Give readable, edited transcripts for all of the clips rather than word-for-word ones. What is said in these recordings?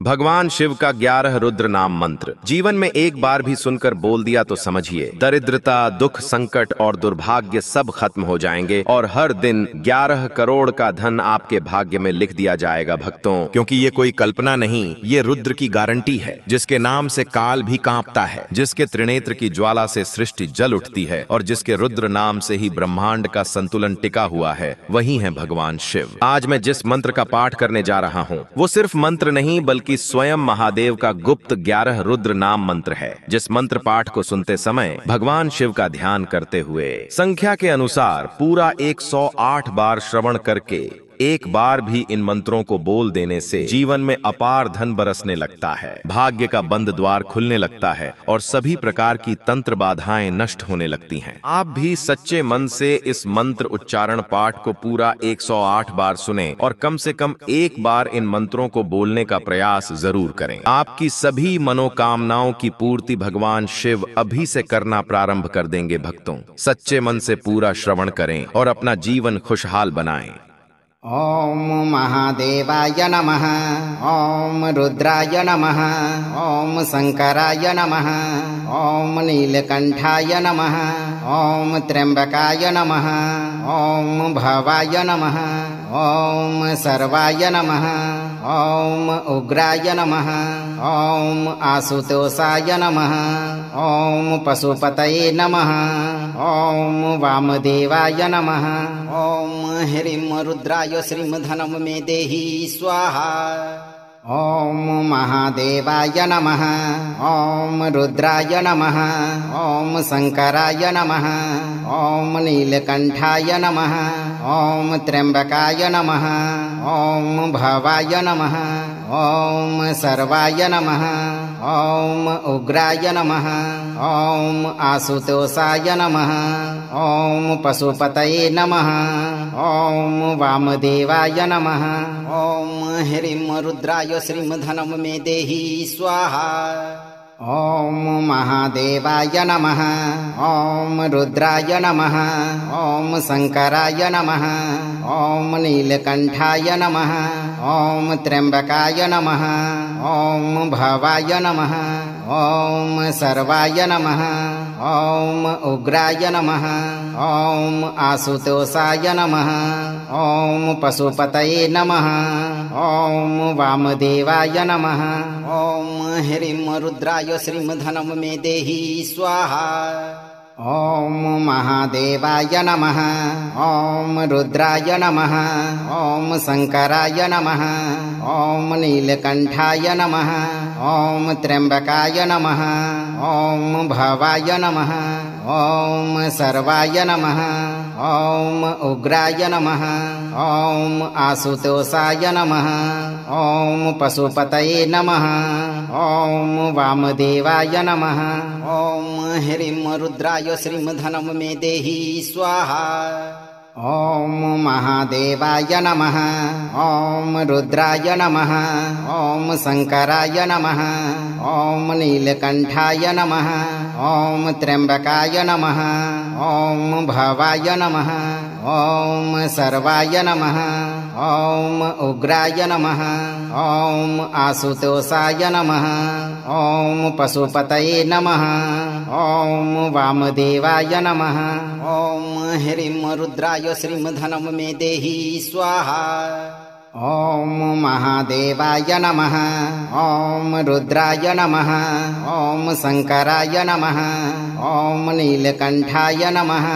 भगवान शिव का 11 रुद्र नाम मंत्र जीवन में एक बार भी सुनकर बोल दिया तो समझिए दरिद्रता, दुख, संकट और दुर्भाग्य सब खत्म हो जाएंगे और हर दिन 11 करोड़ का धन आपके भाग्य में लिख दिया जाएगा भक्तों। क्योंकि ये कोई कल्पना नहीं, ये रुद्र की गारंटी है, जिसके नाम से काल भी कांपता है, जिसके त्रिनेत्र की ज्वाला से सृष्टि जल उठती है और जिसके रुद्र नाम से ही ब्रह्मांड का संतुलन टिका हुआ है, वही है भगवान शिव। आज मैं जिस मंत्र का पाठ करने जा रहा हूँ वो सिर्फ मंत्र नहीं बल्कि स्वयं महादेव का गुप्त 11 रुद्र नाम मंत्र है। जिस मंत्र पाठ को सुनते समय भगवान शिव का ध्यान करते हुए संख्या के अनुसार पूरा 108 बार श्रवण करके एक बार भी इन मंत्रों को बोल देने से जीवन में अपार धन बरसने लगता है, भाग्य का बंद द्वार खुलने लगता है और सभी प्रकार की तंत्र बाधाएं नष्ट होने लगती हैं। आप भी सच्चे मन से इस मंत्र उच्चारण पाठ को पूरा 108 बार सुने और कम से कम एक बार इन मंत्रों को बोलने का प्रयास जरूर करें। आपकी सभी मनोकामनाओं की पूर्ति भगवान शिव अभी से करना प्रारंभ कर देंगे भक्तों। सच्चे मन से पूरा श्रवण करें और अपना जीवन खुशहाल बनाएं। ओम महादेवाय नमः। ओम रुद्राय नमः। ओम शंकराय नमः। ओम नीलकंठाय नमः। ओम त्र्यंबकाय नमः। ओम भवाय नमः। ओम सर्वाय नमः। ओम उग्राय नमः। ओम आशुतोषाय नमः। ओम पशुपतये नमः। ओम वामदेवाय नमः। ओम ह्रीं रुद्राय श्रीमधनं मे देहि स्वाहा। ओम महादेवाय नमः। ओम रुद्राय नमः। ओम शंकराय नमः। ओम नीलकंठाय नमः। ओम त्र्यंबकाय नमः। ओम भवाय नमः। ओम सर्वाय नमः। ओम उग्राय नमः। ओम आशुतोषाय नमः। ओम पशुपतये नमः। ओम वामदेवाय नमः। ओम ह्रीं रुद्राय श्रीमधनं मे देहि स्वाहा। ओम महादेवाय नमः। ओम रुद्राय नमः। ओम शंकराय नमः। ओम नीलकंठाय नमः। ओम त्र्यंबकाय नमः। ओम भवाय नमः। ओम सर्वाय नमः। ओम उग्राय नमः। ओम आशुतोषाय नमः। ओम पशुपतये नमः। ओम वामदेवाय नमः। ओम ह्रीं रुद्राय श्रीमधनं मे देहि स्वाहा। ओम महादेवाय नमः। ओम रुद्राय नमः। ओम शंकराय नमः। ओम नीलकंठाय नमः। ओम त्र्यंबकाय नमः। ओम भवाय नमः। ओम सर्वाय नमः। ओम उग्राय नमः। ओम आशुतोषाय नमः। ओम पशुपतये नमः। ओम वामदेवाय नमः। ओम ह्रीं रुद्राय श्रीमधनं मे देहि स्वाहा। ओम महादेवाय नमः। ओम रुद्राय नमः। ओम शंकराय नमः। ओम नीलकंठाय नमः। ओम त्र्यंबकाय नमः। ओम भवाय नमः। ओम सर्वाय नमः। ओम उग्राय नमः। ओम आशुतोषाय नमः। ओम पशुपतये नमः। ओम वामदेवाय नमः। ओम ह्रीं रुद्राय श्रीमधनं मे देहि स्वाहा। ओम महादेवाय नमः। ओम रुद्राय नमः। ओम शंकराय नमः। ओम नीलकंठाय नमः।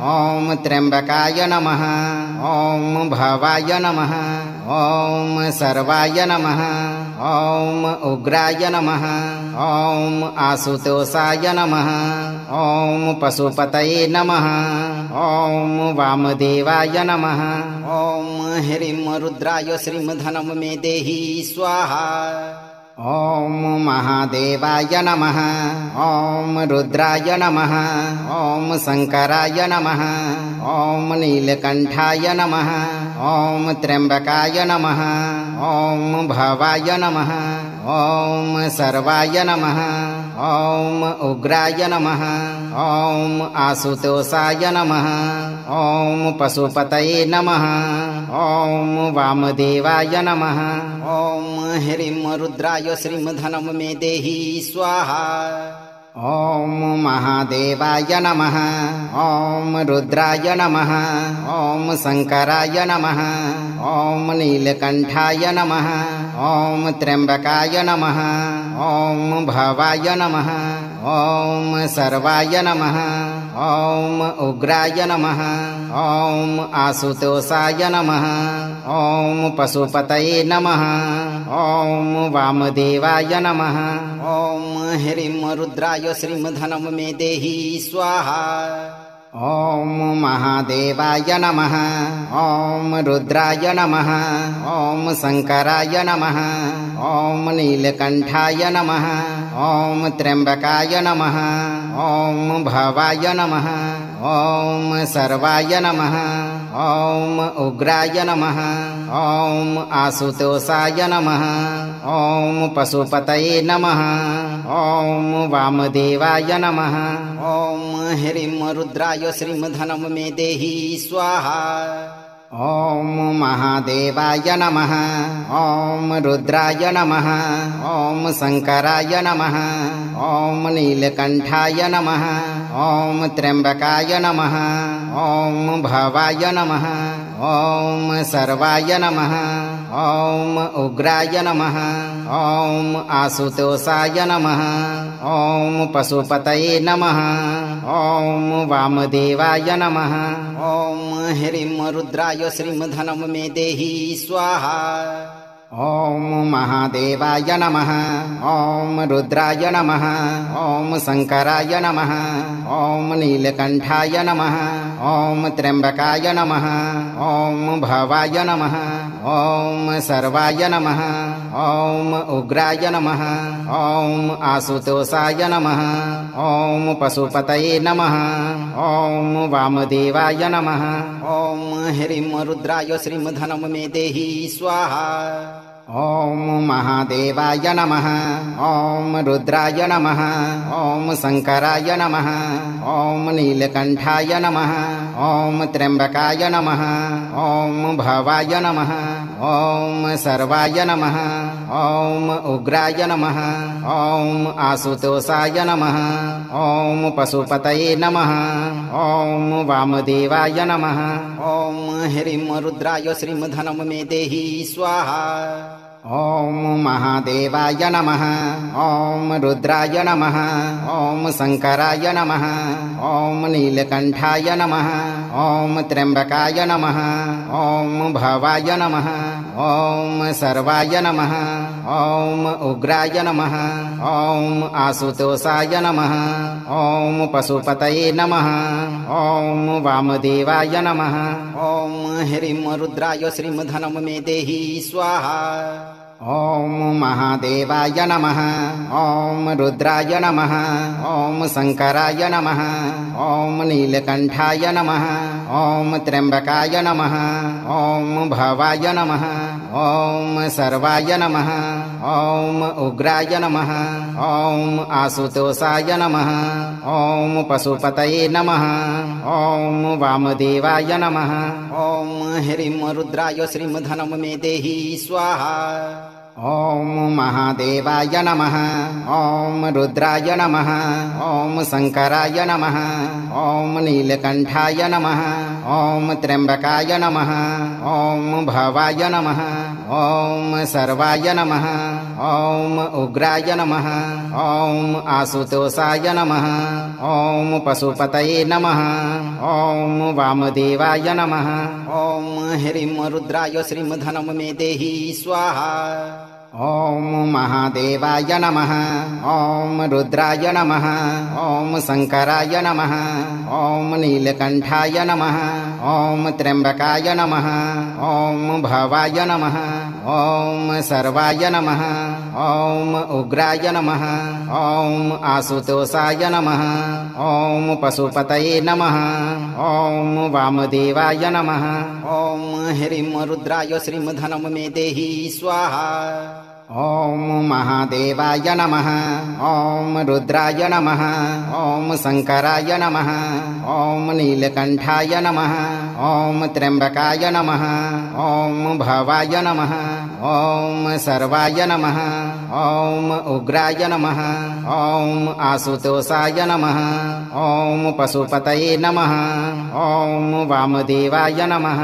ओम त्र्यंबकाय नमः। ओम भवाय नमः। ओम सर्वाय नमः। ओम उग्राय नमः। ओम आशुतोषाय नमः। ओम पशुपतये नमः। ओम वामदेवाय नमः। ओम ह्रीं रुद्राय श्रीमधनं मे देहि स्वाहा। ओम महादेवाय नमः। ओम रुद्राय नमः। ओम शंकराय नमः। ओम नीलकंठाय नमः। ओम त्र्यंबकाय नमः। ओम भवाय नमः। ओम सर्वाय नमः। ओम उग्राय नमः। ओम आशुतोषाय नमः। ओम पशुपतये नमः। ॐ वामदेवाय नमः ॐ ह्रीं रुद्राय श्रीमधनं मे देहि स्वाहा ॐ महादेवाय नमः ॐ रुद्राय नमः ॐ शङ्कराय नमः ॐ नीलकण्ठाय नमः ॐ त्र्यम्बकाय नमः ॐ भवाय नमः ॐ सर्वाय नमः ॐ उग्राय नमः ॐ आशुतोषाय नमः ॐ पशुपतये नमः ॐ वामदेवाय नमः ॐ ह्रीं रुद्राय श्रीमधनं मे देहि स्वाहा ॐ महादेवाय नमः ॐ रुद्राय नमः ॐ शङ्कराय नमः ॐ नीलकण्ठाय नमः ॐ त्र्यम्बकाय नमः ॐ भवाय नमः ॐ सर्वाय नमः ॐ उग्राय नमः ॐ आशुतोषाय नमः ॐ पशुपतये नमः ॐ वामदेवाय नमः ॐ ह्रीं रुद्राय श्रीमधनं मे देहि स्वाहा ॐ महादेवाय नमः ॐ रुद्राय नमः ॐ शङ्कराय नमः ॐ नीलकण्ठाय नमः ॐ त्र्यम्बकाय नमः ॐ भवाय नमः ॐ सर्वाय नमः ॐ उग्राय नमः ॐ आशुतोषाय नमः ॐ पशुपतये नमः ॐ वामदेवाय नमः ॐ ह्रीं रुद्राय श्रीमधनं मे देहि स्वाहा ॐ महादेवाय नमः ॐ रुद्राय नमः ॐ शङ्कराय नमः ॐ नीलकण्ठाय नमः ॐ त्र्यम्बकाय नमः ॐ भवाय नमः ॐ सर्वाय नमः ॐ उग्राय नमः ॐ आशुतोषाय नमः ॐ पशुपतये नमः ॐ वामदेवाय नमः ॐ ह्रीं रुद्राय श्रीमधनं मे देहि स्वाहा ॐ महादेवाय नमः ॐ रुद्राय नमः ॐ शङ्कराय नमः ॐ नीलकण्ठाय नमः ॐ त्र्यम्बकाय नमः ॐ भवाय नमः ॐ सर्वाय नमः ॐ उग्राय नमः ॐ आशुतोषाय नमः ॐ पशुपतये नमः ॐ वामदेवाय नमः ॐ ह्रीं रुद्राय श्रीमधनं मे देहि स्वाहा ॐ महादेवाय नमः ॐ रुद्राय नमः ॐ शङ्कराय नमः ॐ नीलकण्ठाय नमः ॐ त्र्यम्बकाय नमः ॐ भवाय नमः ॐ सर्वाय नमः ॐ उग्राय नमः ॐ आशुतोषाय नमः ॐ पशुपतये नमः ॐ वामदेवाय नमः ॐ ह्रीं रुद्राय श्रीमधनं मे देहि स्वाहा ॐ महादेवाय नमः ॐ रुद्राय नमः ॐ शङ्कराय नमः ॐ नीलकण्ठाय नमः ॐ त्र्यम्बकाय नमः ॐ भवाय नमः ॐ सर्वाय नमः ॐ उग्राय नमः ॐ आशुतोषाय नमः ॐ पशुपतये नमः ॐ वामदेवाय नमः ॐ ह्रीं रुद्राय श्रीमधनं मे देहि स्वाहा ॐ महादेवाय नमः ॐ रुद्राय नमः ॐ शङ्कराय नमः ॐ नीलकण्ठाय नमः ॐ त्र्यम्बकाय नमः ॐ भवाय नमः ॐ सर्वाय नमः ॐ उग्राय नमः ॐ आशुतोषाय नमः ॐ पशुपतये नमः ॐ वामदेवाय नमः ॐ ह्रीं रुद्राय श्रीमधनं मे देहि स्वाहा ॐ महादेवाय नमः ॐ रुद्राय नमः ॐ शङ्कराय नमः ॐ नीलकण्ठाय नमः ॐ त्र्यम्बकाय नमः ॐ भवाय नमः ॐ सर्वाय नमः ॐ उग्राय नमः ॐ आशुतोषाय नमः ॐ पशुपतये नमः ॐ वामदेवाय नमः ॐ ह्रीं रुद्राय श्रीमधनं मे देहि स्वाहा ॐ महादेवाय नमः ॐ रुद्राय नमः ॐ शङ्कराय नमः ॐ नीलकण्ठाय नमः ॐ त्र्यम्बकाय नमः ॐ भवाय नमः ॐ सर्वाय नमः ॐ उग्राय नमः ॐ आशुतोषाय नमः ॐ पशुपतये नमः ॐ वामदेवाय नमः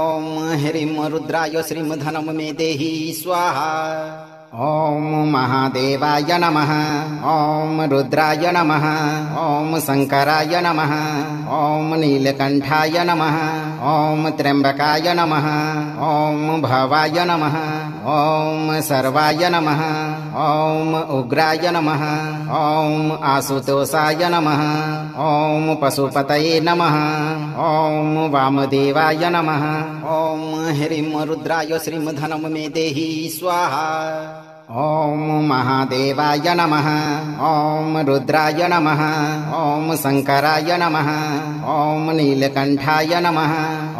ॐ ह्रीं रुद्राय श्रीमधनं मे देहि स्वाहा ॐ महादेवाय नमः ॐ रुद्राय नमः ॐ शङ्कराय नमः ॐ नीलकण्ठाय नमः ॐ त्र्यम्बकाय नमः ॐ भवाय नमः ॐ सर्वाय नमः ॐ उग्राय नमः ॐ आशुतोषाय नमः ॐ पशुपतये नमः ॐ वामदेवाय नमः ॐ ह्रीं रुद्राय श्रीमधनं मे देहि स्वाहा ॐ महादेवाय नमः ॐ रुद्राय नमः ॐ शङ्कराय नमः ॐ नीलकण्ठाय नमः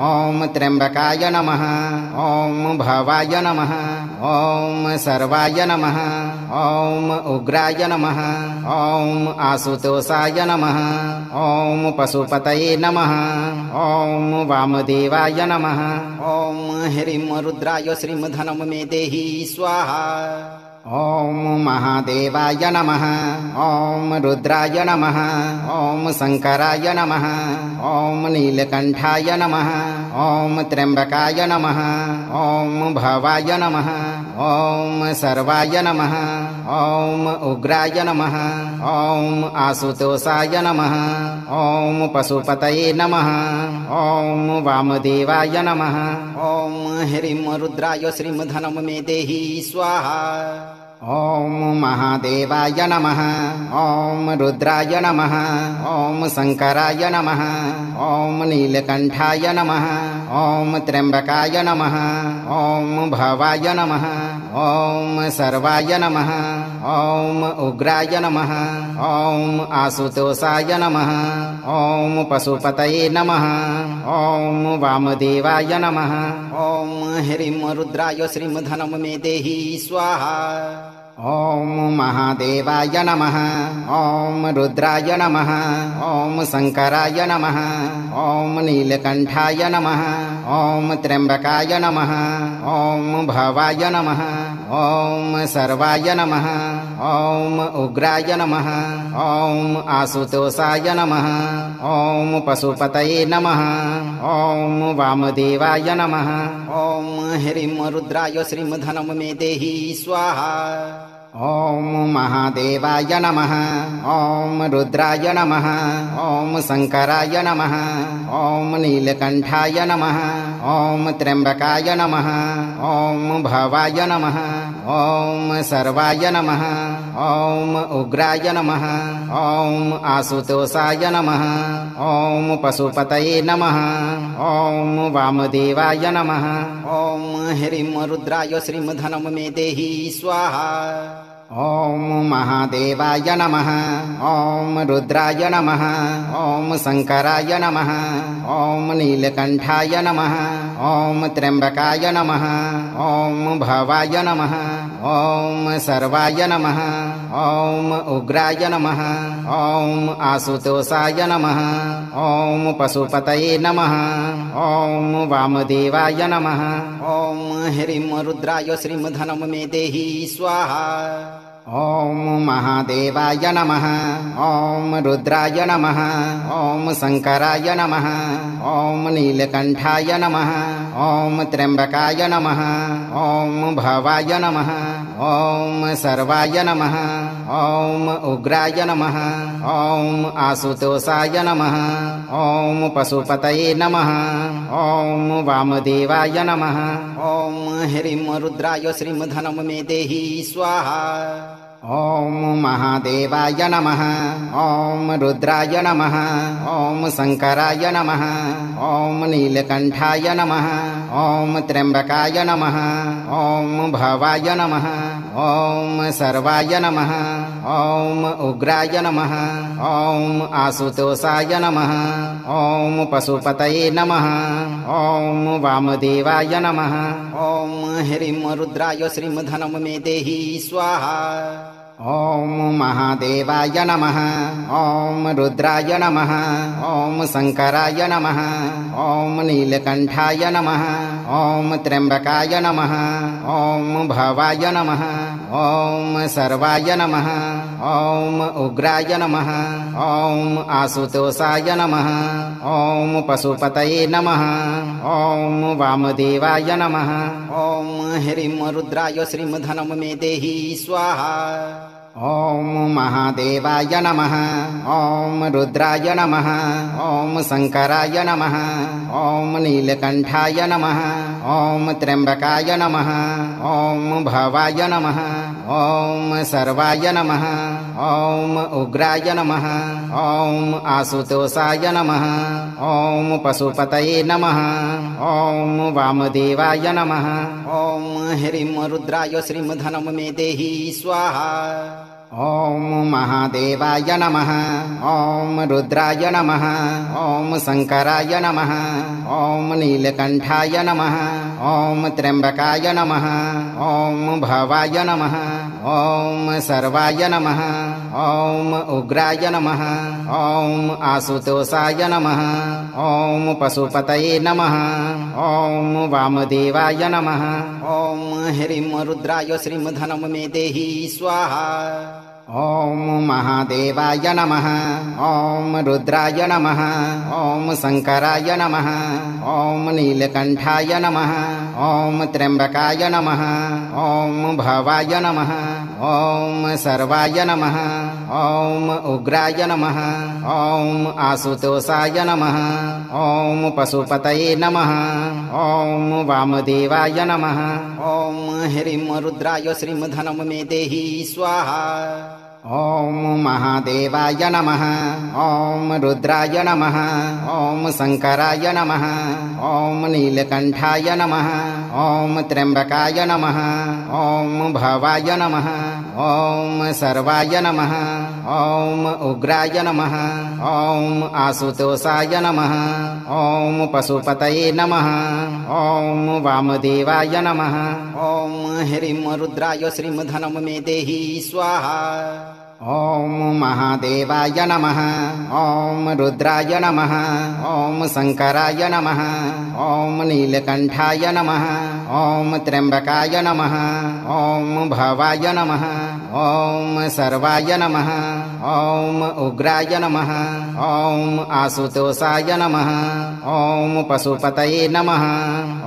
ॐ त्र्यम्बकाय नमः ॐ भवाय नमः ॐ सर्वाय नमः ॐ उग्राय नमः ॐ आशुतोषाय नमः ॐ पशुपतये नमः ॐ वामदेवाय नमः ॐ ह्रीं रुद्राय श्रीमधनं मे देहि स्वाहा ॐ महादेवाय नमः ॐ रुद्राय नमः ॐ शङ्कराय नमः ॐ नीलकण्ठाय नमः ॐ त्र्यम्बकाय नमः ॐ भवाय नमः ॐ सर्वाय नमः ॐ उग्राय नमः ॐ आशुतोषाय नमः ॐ पशुपतये नमः ॐ वामदेवाय नमः ॐ ह्रीं रुद्राय श्रीमधनं मे देहि स्वाहा ॐ महादेवाय नमः ॐ रुद्राय नमः ॐ शङ्कराय नमः ॐ नीलकण्ठाय नमः ॐ त्र्यम्बकाय नमः ॐ भवाय नमः ॐ सर्वाय नमः ॐ उग्राय नमः ॐ आशुतोषाय नमः ॐ पशुपतये नमः ॐ वामदेवाय नमः ॐ ह्रीं रुद्राय श्रीमधनं मे देहि स्वाहा ॐ महादेवाय नमः ॐ रुद्राय नमः ॐ शङ्कराय नमः ॐ नीलकण्ठाय नमः ॐ त्र्यम्बकाय नमः ॐ भवाय नमः ॐ सर्वाय नमः ॐ उग्राय नमः ॐ आशुतोषाय नमः ॐ पशुपतये नमः ॐ वामदेवाय नमः ॐ ह्रीं रुद्राय श्रीमधनं मे देहि स्वाहा ॐ महादेवाय नमः ॐ रुद्राय नमः ॐ शङ्कराय नमः ॐ नीलकण्ठाय नमः ॐ त्र्यम्बकाय नमः ॐ भवाय नमः ॐ सर्वाय नमः ॐ उग्राय नमः ॐ आशुतोषाय नमः ॐ पशुपतये नमः ॐ वामदेवाय नमः ॐ ह्रीं रुद्राय श्रीमधनं मे देहि स्वाहा ॐ महादेवाय नमः ॐ रुद्राय नमः ॐ शङ्कराय नमः ॐ नीलकण्ठाय नमः ॐ त्र्यम्बकाय नमः ॐ भवाय नमः ॐ सर्वाय नमः ॐ उग्राय नमः ॐ आशुतोषाय नमः ॐ पशुपतये नमः ॐ वामदेवाय नमः ॐ ह्रीं रुद्राय श्रीमधनं मे देहि स्वाहा ॐ महादेवाय नमः ॐ रुद्राय नमः ॐ शङ्कराय नमः ॐ नीलकण्ठाय नमः ॐ त्र्यम्बकाय नमः ॐ भवाय नमः ॐ सर्वाय नमः ॐ उग्राय नमः ॐ आशुतोषाय नमः ॐ पशुपतये नमः ॐ वामदेवाय नमः ॐ ह्रीं रुद्राय श्रीमधनं मे देहि स्वाहा ॐ महादेवाय नमः ॐ रुद्राय नमः ॐ शङ्कराय नमः ॐ नीलकण्ठाय नमः ॐ त्र्यम्बकाय नमः ॐ भवाय नमः ॐ सर्वाय नमः ॐ उग्राय नमः ॐ आशुतोषाय नमः ॐ पशुपतये नमः ॐ वामदेवाय नमः ॐ ह्रीं रुद्राय श्रीमधनं मे देहि स्वाहा ॐ महादेवाय नमः। ॐ रुद्राय नमः। ॐ शङ्कराय नमः। ॐ नीलकण्ठाय नमः। ॐ त्र्यम्बकाय नमः। ॐ भवाय नमः। ॐ सर्वाय नमः। ॐ उग्राय नमः। ॐ आशुतोषाय नमः। ॐ पशुपतये नमः। ॐ वामदेवाय नमः। ॐ ह्रीं रुद्राय श्रीमधनं मे देहि स्वाहा। ॐ महादेवाय नमः। ॐ रुद्राय नमः। ॐ शङ्कराय नमः। ॐ नीलकण्ठाय नमः। ॐ त्र्यम्बकाय नमः। ॐ भवाय नमः। ॐ सर्वाय नमः। ॐ उग्राय नमः। ॐ आशुतोषाय नमः। ॐ पशुपतये नमः। ॐ वामदेवाय नमः। ॐ ह्रीं रुद्राय श्रीमधनं मे देहि स्वाहा। ॐ महादेवाय नमः। ॐ रुद्राय नमः। ॐ शङ्कराय नमः। ॐ नीलकण्ठाय नमः। ॐ त्र्यम्बकाय नमः। ॐ भवाय नमः। ॐ सर्वाय नमः। ॐ उग्राय नमः। ॐ आशुतोषाय नमः। ॐ पशुपतये नमः। ॐ वामदेवाय नमः। ॐ ह्रीं रुद्राय श्रीमधनं मे देहि स्वाहा। ॐ महादेवाय नमः। ॐ रुद्राय नमः। ॐ शङ्कराय नमः। ॐ नीलकण्ठाय नमः। ॐ त्र्यम्बकाय नमः। ॐ भवाय नमः। ॐ सर्वाय नमः। ॐ उग्राय नमः। ॐ आशुतोषाय नमः। ॐ पशुपतये नमः। ॐ वामदेवाय नमः। ॐ ह्रीं रुद्राय श्रीमधनं मे देहि स्वाहा। ॐ महादेवाय नमः। ॐ रुद्राय नमः। ॐ शङ्कराय नमः। ॐ नीलकण्ठाय नमः। ॐ त्र्यम्बकाय नमः। ॐ भवाय नमः। ॐ सर्वाय नमः। ॐ उग्राय नमः। ॐ आशुतोषाय नमः। ॐ पशुपतये नमः। ॐ वामदेवाय नमः। ॐ ह्रीं रुद्राय श्रीमधनं मे देहि स्वाहा। ॐ महादेवाय नमः। ॐ रुद्राय नमः। ॐ शङ्कराय नमः। ॐ नीलकण्ठाय नमः। ॐ त्र्यम्बकाय नमः। ॐ भवाय नमः। ॐ सर्वाय नमः। ॐ उग्राय नमः। ॐ आशुतोषाय नमः। ॐ पशुपतये नमः।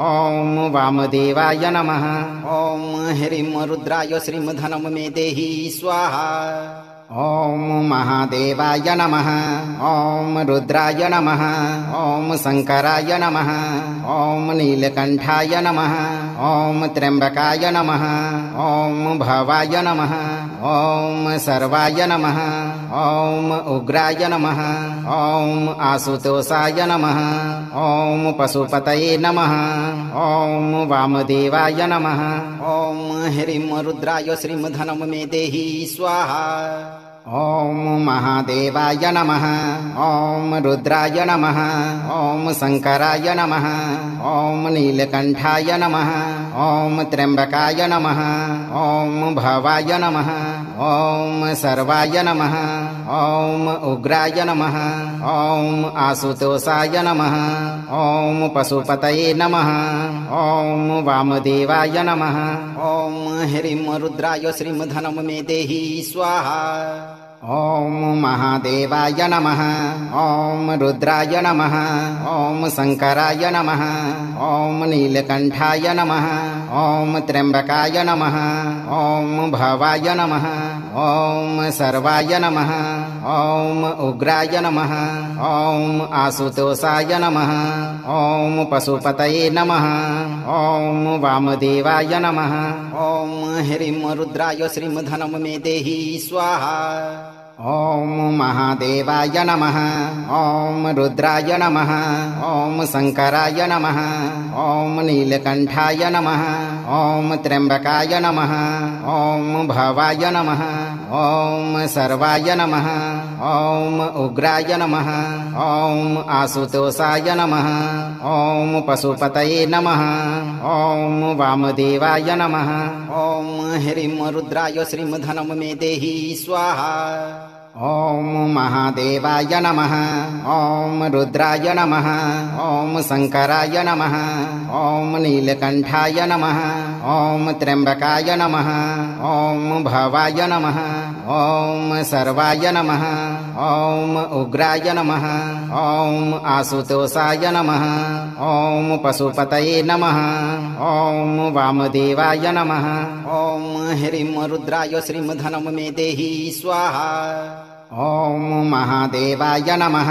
ॐ वामदेवाय नमः। ॐ ह्रीं रुद्राय श्रीमधनं मे देहि स्वाहा। ॐ महादेवाय नमः। ॐ रुद्राय नमः। ॐ शङ्कराय नमः। ॐ नीलकण्ठाय नमः। ॐ त्र्यम्बकाय नमः। ॐ भवाय नमः। ॐ सर्वाय नमः। ॐ उग्राय नमः। ॐ आशुतोषाय नमः। ॐ पशुपतये नमः। ॐ वामदेवाय नमः। ॐ ह्रीं रुद्राय श्रीमधनं मे देहि स्वाहा। ॐ महादेवाय नमः। ॐ रुद्राय नमः। ॐ शङ्कराय नमः। ॐ नीलकण्ठाय नमः। ॐ त्र्यम्बकाय नमः। ॐ भवाय नमः। ॐ सर्वाय नमः। ॐ उग्राय नमः। ॐ आशुतोषाय नमः। ॐ पशुपतये नमः। ॐ वामदेवाय नमः। ॐ ह्रीं रुद्राय श्रीमधनं मे देहि स्वाहा। ॐ महादेवाय नमः। ॐ रुद्राय नमः। ॐ शङ्कराय नमः। ॐ नीलकण्ठाय नमः। ॐ त्र्यम्बकाय नमः। ॐ भवाय नमः। ॐ सर्वाय नमः। ॐ उग्राय नमः। ॐ आशुतोषाय नमः। ॐ पशुपतये नमः। ॐ वामदेवाय नमः। ॐ ह्रीं रुद्राय श्रीमधनं मे देहि स्वाहा। ॐ महादेवाय नमः। ॐ रुद्राय नमः। ॐ शङ्कराय नमः। ॐ नीलकण्ठाय नमः। ॐ त्र्यम्बकाय नमः ॐ भवाय नमः ॐ सर्वाय नमः ॐ उग्राय नमः ॐ आशुतोषाय नमः ॐ पशुपतये नमः ॐ वामदेवाय नमः ॐ ह्रीं रुद्राय श्रीमधनं मे देहि स्वाहा ॐ महादेवाय नमः ॐ रुद्राय नमः ॐ शङ्कराय नमः ॐ नीलकण्ठाय नमः ॐ त्र्यम्बकाय नमः ॐ भवाय नमः ॐ सर्वाय नमः ॐ उग्राय नमः ॐ आशुतोषाय नमः ॐ पशुपतये नमः ॐ वामदेवाय नमः ॐ ह्रीं रुद्राय श्रीमधनं मे देहि स्वाहा ॐ महादेवाय नमः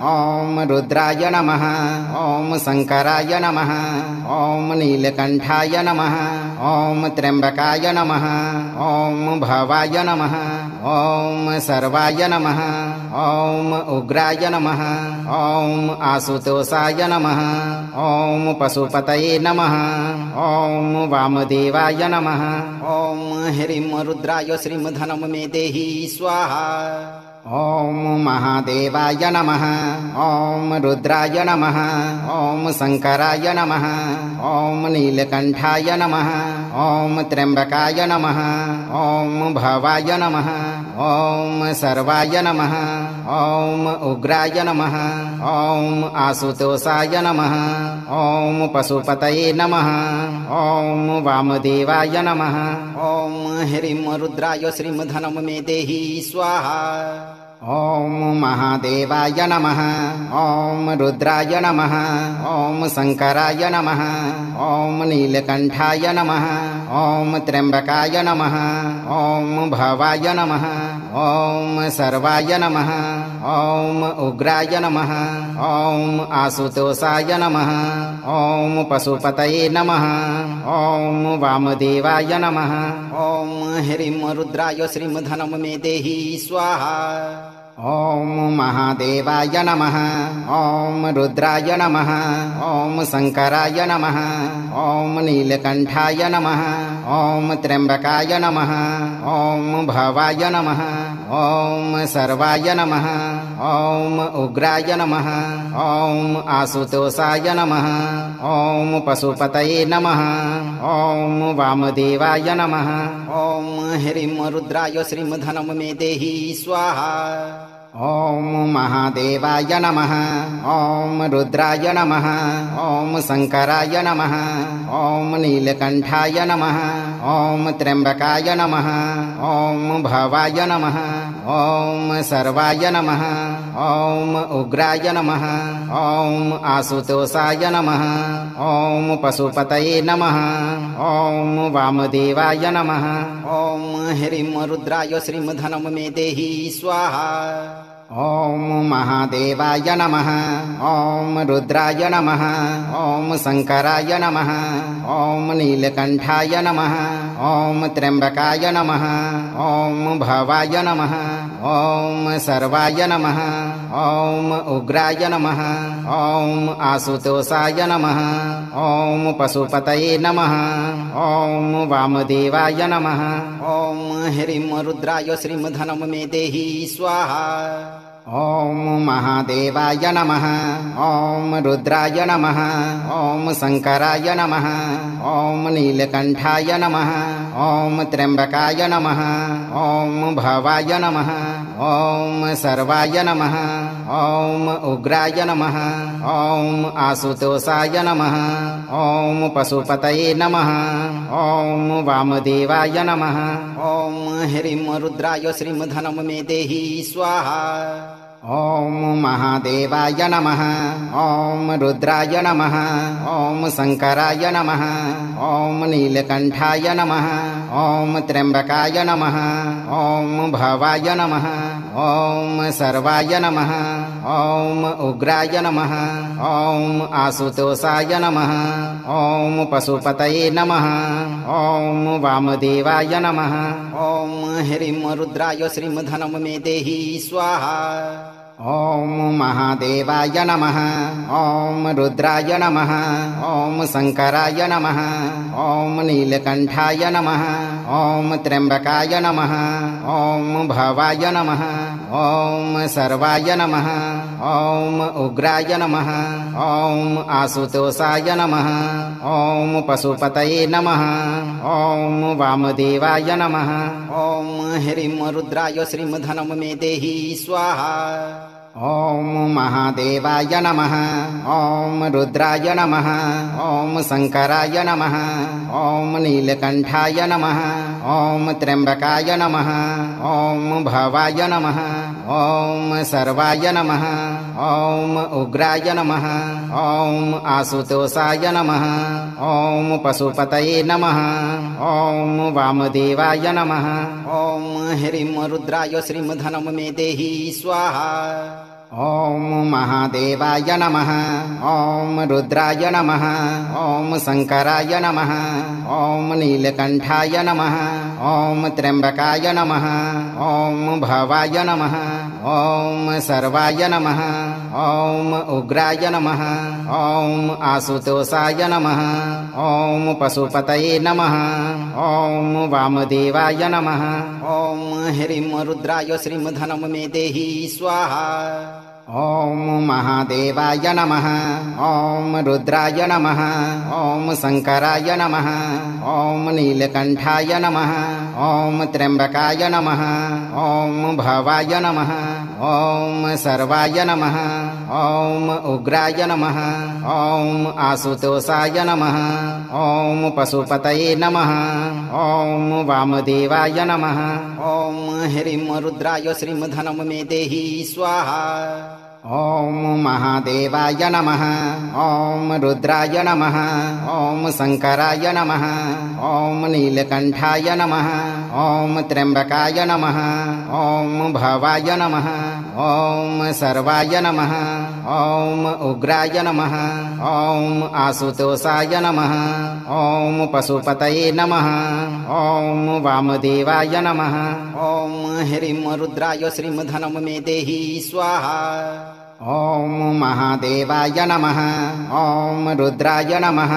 ॐ रुद्राय नमः ॐ शङ्कराय नमः ॐ नीलकण्ठाय नमः ॐ त्र्यम्बकाय नमः ॐ भवाय नमः ॐ सर्वाय नमः ॐ उग्राय नमः ॐ आशुतोषाय नमः ॐ पशुपतये नमः ॐ वामदेवाय नमः ॐ ह्रीं रुद्राय श्रीमधनं मे देहि स्वाहा ॐ महादेवाय नमः ॐ रुद्राय नमः ॐ शङ्कराय नमः ॐ नीलकण्ठाय नमः ॐ त्र्यम्बकाय नमः ॐ भवाय नमः ॐ सर्वाय नमः ॐ उग्राय नमः ॐ आशुतोषाय नमः ॐ पशुपतये नमः ॐ वामदेवाय नमः ॐ ह्रीं रुद्राय श्रीमधनं मे देहि स्वाहा ॐ महादेवाय नमः ॐ रुद्राय नमः ॐ शङ्कराय नमः ॐ नीलकण्ठाय नमः ॐ त्र्यम्बकाय नमः ॐ भवाय नमः ॐ सर्वाय नमः ॐ उग्राय नमः ॐ आशुतोषाय नमः ॐ पशुपतये नमः ॐ वामदेवाय नमः ॐ ह्रीं रुद्राय श्रीमधनं मे देहि स्वाहा ॐ महादेवाय नमः ॐ रुद्राय नमः ॐ शङ्कराय नमः ॐ नीलकण्ठाय नमः ॐ त्र्यम्बकाय नमः ॐ भवाय नमः ॐ सर्वाय नमः ॐ उग्राय नमः ॐ आशुतोषाय नमः ॐ पशुपतये नमः ॐ वामदेवाय नमः ॐ ह्रीं रुद्राय श्रीमधनं मे देहि स्वाहा ॐ महादेवाय नमः ॐ रुद्राय नमः ॐ शङ्कराय नमः ॐ नीलकण्ठाय नमः ॐ त्र्यम्बकाय नमः ॐ भवाय नमः ॐ सर्वाय नमः ॐ उग्राय नमः ॐ आशुतोषाय नमः ॐ पशुपतये नमः ॐ वामदेवाय नमः ॐ ह्रीं रुद्राय श्रीमधनं मे देहि स्वाहा ॐ महादेवाय नमः ॐ रुद्राय नमः ॐ शङ्कराय नमः ॐ नीलकण्ठाय नमः ॐ त्र्यम्बकाय नमः ॐ भवाय नमः ॐ सर्वाय नमः ॐ उग्राय नमः ॐ आशुतोषाय नमः ॐ पशुपतये नमः ॐ वामदेवाय नमः ॐ ह्रीं रुद्राय श्रीमधनं मे देहि स्वाहा ॐ महादेवाय नमः ॐ रुद्राय नमः ॐ शङ्कराय नमः ॐ नीलकण्ठाय नमः ॐ त्र्यम्बकाय नमः ॐ भवाय नमः ॐ सर्वाय नमः ॐ उग्राय नमः ॐ आशुतोषाय नमः ॐ पशुपतये नमः ॐ वामदेवाय नमः ॐ ह्रीं रुद्राय श्रीमधनं मे देहि स्वाहा ॐ महादेवाय नमः ॐ रुद्राय नमः ॐ शङ्कराय नमः ॐ नीलकण्ठाय नमः ॐ त्र्यम्बकाय नमः ॐ भवाय नमः ॐ सर्वाय नमः ॐ उग्राय नमः ॐ आशुतोषाय नमः ॐ पशुपतये नमः ॐ वामदेवाय नमः ॐ ह्रीं रुद्राय श्रीमधनं मे देहि स्वाहा ॐ महादेवाय नमः। ॐ रुद्राय नमः। ॐ शङ्कराय नमः। ॐ नीलकण्ठाय नमः। ॐ त्र्यम्बकाय नमः। ॐ भवाय नमः। ॐ सर्वाय नमः। ॐ उग्राय नमः। ॐ आशुतोषाय नमः। ॐ पशुपतये नमः। ॐ वामदेवाय नमः। ॐ ह्रीं रुद्राय श्रीमधनं मे देहि स्वाहा। ॐ महादेवाय नमः। ॐ रुद्राय नमः। ॐ शङ्कराय नमः। ॐ नीलकण्ठाय नमः। ॐ त्र्यम्बकाय नमः। ॐ भवाय नमः। ॐ सर्वाय नमः। ॐ उग्राय नमः। ॐ आशुतोषाय नमः। ॐ पशुपतये नमः। ॐ वामदेवाय नमः। ॐ ह्रीं रुद्राय श्रीमधनं मे देहि स्वाहा। ॐ महादेवाय नमः। ॐ रुद्राय नमः। ॐ शङ्कराय नमः। ॐ नीलकण्ठाय नमः। ॐ त्र्यम्बकाय नमः। ॐ भवाय नमः। ॐ सर्वाय नमः। ॐ उग्राय नमः। ॐ आशुतोषाय नमः। ॐ पशुपतये नमः। ॐ वामदेवाय नमः। ॐ ह्रीं रुद्राय श्रीमधनं मे देहि स्वाहा। ॐ महादेवाय नमः। ॐ रुद्राय नमः। ॐ शङ्कराय नमः। ॐ नीलकण्ठाय नमः। ॐ त्र्यम्बकाय नमः। ॐ भवाय नमः। ॐ सर्वाय नमः। ॐ उग्राय नमः। ॐ आशुतोषाय नमः। ॐ पशुपतये नमः। ॐ वामदेवाय नमः। ॐ ह्रीं रुद्राय श्रीमधनं मे देहि स्वाहा। ॐ महादेवाय नमः। ॐ रुद्राय नमः। ॐ शङ्कराय नमः। ॐ नीलकण्ठाय नमः। ॐ त्र्यम्बकाय नमः। ॐ भवाय नमः। ॐ सर्वाय नमः। ॐ उग्राय नमः। ॐ आशुतोषाय नमः। ॐ पशुपतये नमः। ॐ वामदेवाय नमः। ॐ ह्रीं रुद्राय श्रीमधनं मे देहि स्वाहा। ॐ महादेवाय नमः। ॐ रुद्राय नमः।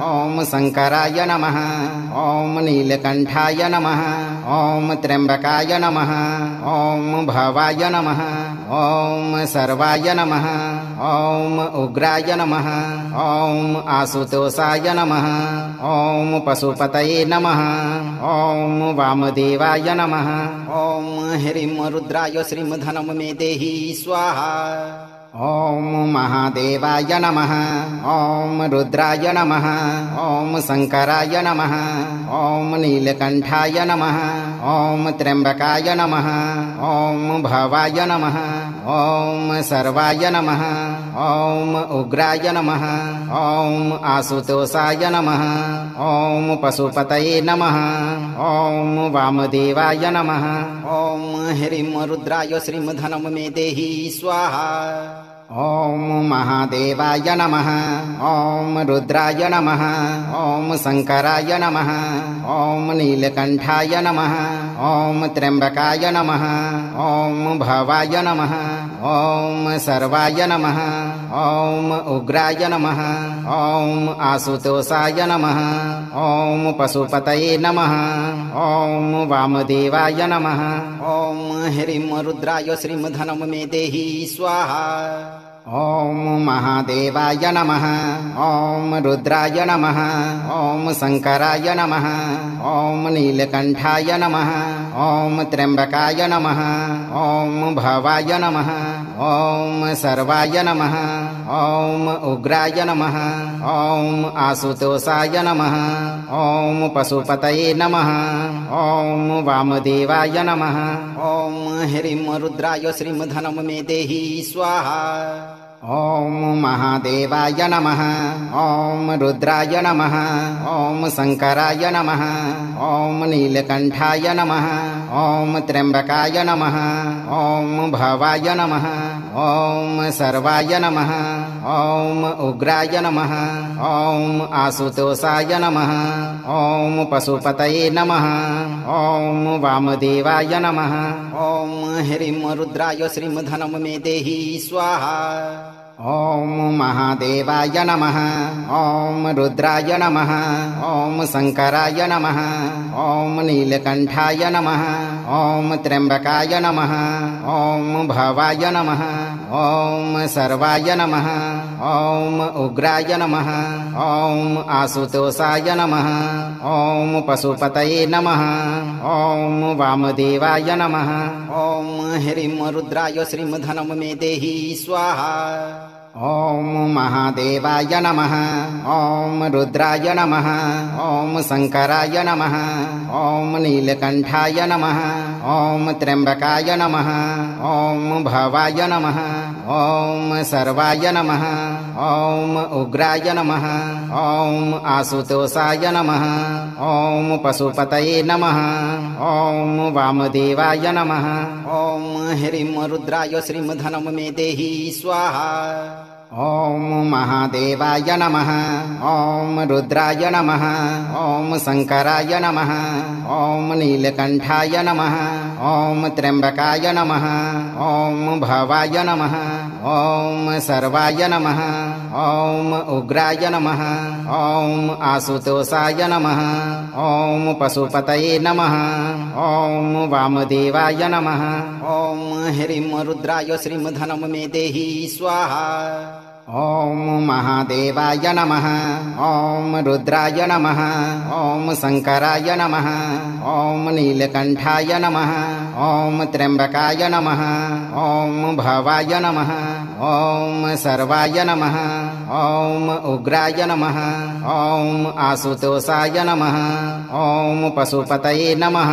ॐ शङ्कराय नमः। ॐ नीलकण्ठाय नमः। ॐ त्र्यम्बकाय नमः। ॐ भवाय नमः। ॐ सर्वाय नमः। ॐ उग्राय नमः। ॐ आशुतोषाय नमः। ॐ पशुपतये नमः। ॐ वामदेवाय नमः। ॐ ह्रीं रुद्राय श्रीमधनं मे देहि स्वाहा। ॐ महादेवाय नमः। ॐ रुद्राय नमः। ॐ शङ्कराय नमः। ॐ नीलकण्ठाय नमः। ॐ त्र्यम्बकाय नमः। ॐ भवाय नमः। ॐ सर्वाय नमः। ॐ उग्राय नमः। ॐ आशुतोषाय नमः। ॐ पशुपतये नमः। ॐ वामदेवाय नमः। ॐ ह्रीं रुद्राय श्रीमधनं मे देहि स्वाहा। ॐ महादेवाय नमः। ॐ रुद्राय नमः। ॐ शङ्कराय नमः। ॐ नीलकण्ठाय नमः। ॐ त्र्यम्बकाय नमः। ॐ भवाय नमः। ॐ सर्वाय नमः। ॐ उग्राय नमः। ॐ आशुतोषाय नमः। ॐ पशुपतये नमः। ॐ वामदेवाय नमः। ॐ ह्रीं रुद्राय श्रीमधनं मे देहि स्वाहा। ॐ महादेवाय नमः। ॐ रुद्राय नमः। ॐ शङ्कराय नमः। ॐ नीलकण्ठाय नमः। ॐ त्र्यम्बकाय नमः। ॐ भवाय नमः। ॐ सर्वाय नमः। ॐ उग्राय नमः। ॐ आशुतोषाय नमः। ॐ पशुपतये नमः। ॐ वामदेवाय नमः। ॐ ह्रीं रुद्राय श्रीमधनं मे देहि स्वाहा। ॐ महादेवाय नमः। ॐ रुद्राय नमः। ॐ शङ्कराय नमः। ॐ नीलकण्ठाय नमः। ॐ त्र्यम्बकाय नमः। ॐ भवाय नमः। ॐ सर्वाय नमः। ॐ उग्राय नमः ॐ आशुतोषाय नमः ॐ पशुपतये नमः ॐ वामदेवाय नमः ॐ ह्रीं रुद्राय श्रीं धनं मे देहि स्वाहा ॐ महादेवाय नमः ॐ रुद्राय नमः ॐ शङ्कराय नमः ॐ नीलकण्ठाय नमः ॐ त्र्यम्बकाय नमः ॐ भवाय नमः ॐ सर्वाय नमः ॐ उग्राय नमः ॐ आशुतोषाय नमः ॐ पशुपतये नमः ॐ वामदेवाय नमः ॐ ह्रीं रुद्राय श्रीं धनं मे देहि स्वाहा ॐ महादेवाय नमः ॐ रुद्राय नमः ॐ शङ्कराय नमः ॐ नीलकण्ठाय नमः ॐ त्र्यम्बकाय नमः ॐ भवाय नमः ॐ सर्वाय नमः ॐ उग्राय नमः ॐ आशुतोषाय नमः ॐ पशुपतये नमः ॐ वामदेवाय नमः ॐ ह्रीं रुद्राय श्रीं धनं मे देहि स्वाहा ॐ महादेवाय नमः ॐ रुद्राय नमः ॐ शङ्कराय नमः ॐ नीलकण्ठाय नमः ॐ त्र्यम्बकाय नमः ॐ भवाय नमः ॐ सर्वाय नमः ॐ उग्राय नमः ॐ आशुतोषाय नमः ॐ पशुपतये नमः ॐ वामदेवाय नमः ॐ ह्रीं रुद्राय श्रीं धनं मे देहि स्वाहा ॐ महादेवाय नमः ॐ रुद्राय नमः ॐ शङ्कराय नमः ॐ नीलकण्ठाय नमः ॐ त्र्यम्बकाय नमः ॐ भवाय नमः ॐ सर्वाय नमः ॐ उग्राय नमः ॐ आशुतोषाय नमः ॐ पशुपतये नमः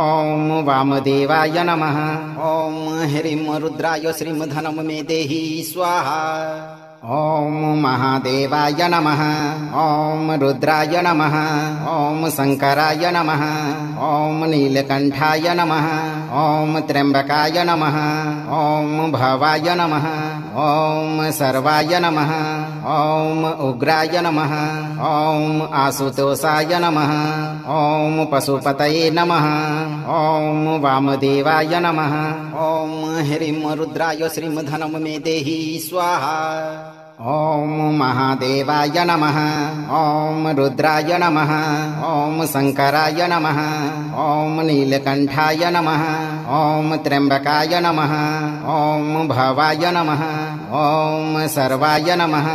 ॐ वामदेवाय नमः ॐ ह्रीं रुद्राय श्रीं धनं मे देहि स्वाहा ॐ महादेवाय नमः ॐ रुद्राय नमः ॐ शङ्कराय नमः ॐ नीलकण्ठाय नमः ॐ त्र्यम्बकाय नमः ॐ भवाय नमः ॐ सर्वाय नमः ॐ उग्राय नमः ॐ आशुतोषाय नमः ॐ पशुपतये नमः ॐ वामदेवाय नमः ॐ ह्रीं रुद्राय श्रीं धनं मे देहि स्वाहा ॐ महादेवाय नमः ॐ रुद्राय नमः ॐ शङ्कराय नमः ॐ नीलकण्ठाय नमः ॐ त्र्यम्बकाय नमः ॐ भवाय नमः ॐ सर्वाय नमः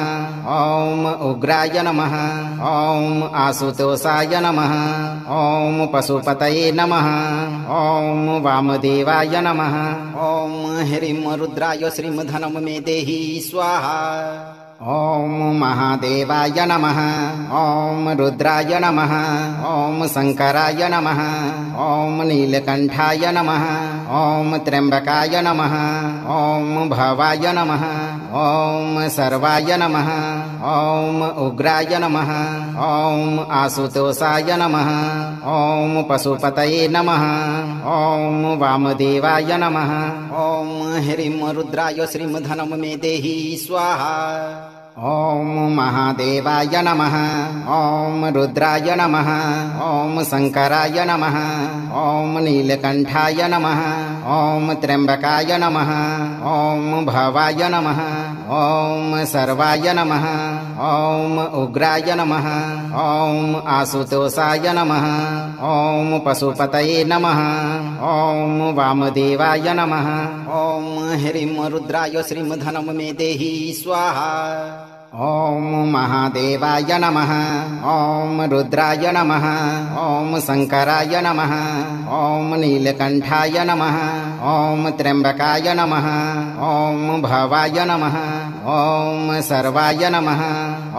ॐ उग्राय नमः ॐ आशुतोषाय नमः ॐ पशुपतये नमः ॐ वामदेवाय नमः ॐ ह्रीं रुद्राय श्रीं धनं मे देहि स्वाहा ॐ महादेवाय नमः ॐ रुद्राय नमः ॐ शङ्कराय नमः ॐ नीलकण्ठाय नमः ॐ त्र्यम्बकाय नमः ॐ भवाय नमः ॐ सर्वाय नमः ॐ उग्राय नमः ॐ आशुतोषाय नमः ॐ पशुपतये नमः ॐ वामदेवाय नमः ॐ ह्रीं रुद्राय श्रीं धनं मे देहि स्वाहा ॐ महादेवाय नमः ॐ रुद्राय नमः ॐ शङ्कराय नमः ॐ नीलकण्ठाय नमः ॐ त्र्यम्बकाय नमः ॐ भवाय नमः ॐ सर्वाय नमः ॐ उग्राय नमः ॐ आशुतोषाय नमः ॐ पशुपतये नमः ॐ वामदेवाय नमः ॐ ह्रीं रुद्राय श्रीं धनं मे देहि स्वाहा ॐ महादेवाय नमः ॐ रुद्राय नमः ॐ शङ्कराय नमः ॐ नीलकण्ठाय नमः ॐ त्र्यम्बकाय नमः ॐ भवाय नमः ॐ सर्वाय नमः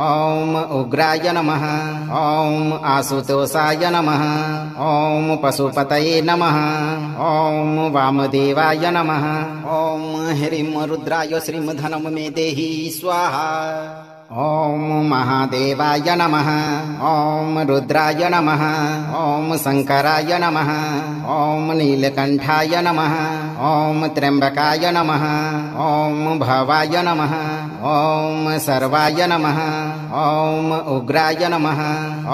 ॐ उग्राय नमः ॐ आशुतोषाय नमः ॐ पशुपतये नमः ॐ वामदेवाय नमः ॐ ह्रीं रुद्राय श्रीं धनं मे देहि स्वाहा ॐ महादेवाय नमः ॐ रुद्राय नमः ॐ शङ्कराय नमः ॐ नीलकण्ठाय नमः ॐ त्र्यम्बकाय नमः ॐ भवाय नमः ॐ सर्वाय नमः ॐ उग्राय नमः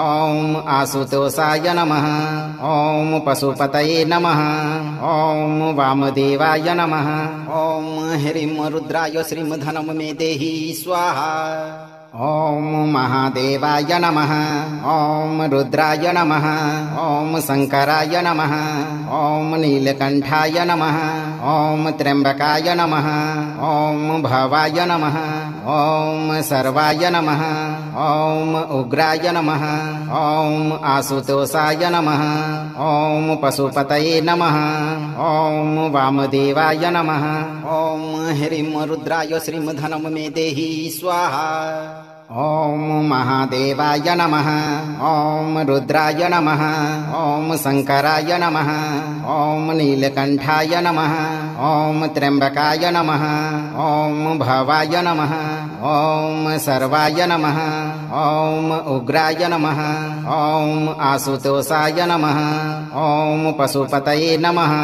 ॐ आशुतोषाय नमः ॐ पशुपतये नमः ॐ वामदेवाय नमः ॐ ह्रीं रुद्राय श्रीमधनं मे देहि स्वाहा ॐ महादेवाय नमः ॐ रुद्राय नमः ॐ शङ्कराय नमः ॐ नीलकण्ठाय नमः ॐ त्र्यम्बकाय नमः ॐ भवाय नमः ॐ सर्वाय नमः ॐ उग्राय नमः ॐ आशुतोषाय नमः ॐ पशुपतये नमः ॐ वामदेवाय नमः ॐ ह्रीं रुद्राय श्रीमधनं मे देहि स्वाहा ॐ महादेवाय नमः ॐ रुद्राय नमः ॐ शङ्कराय नमः ॐ नीलकण्ठाय नमः ॐ त्र्यम्बकाय नमः ॐ भवाय नमः ॐ सर्वाय नमः ॐ उग्राय नमः ॐ आशुतोषाय नमः ॐ पशुपतये नमः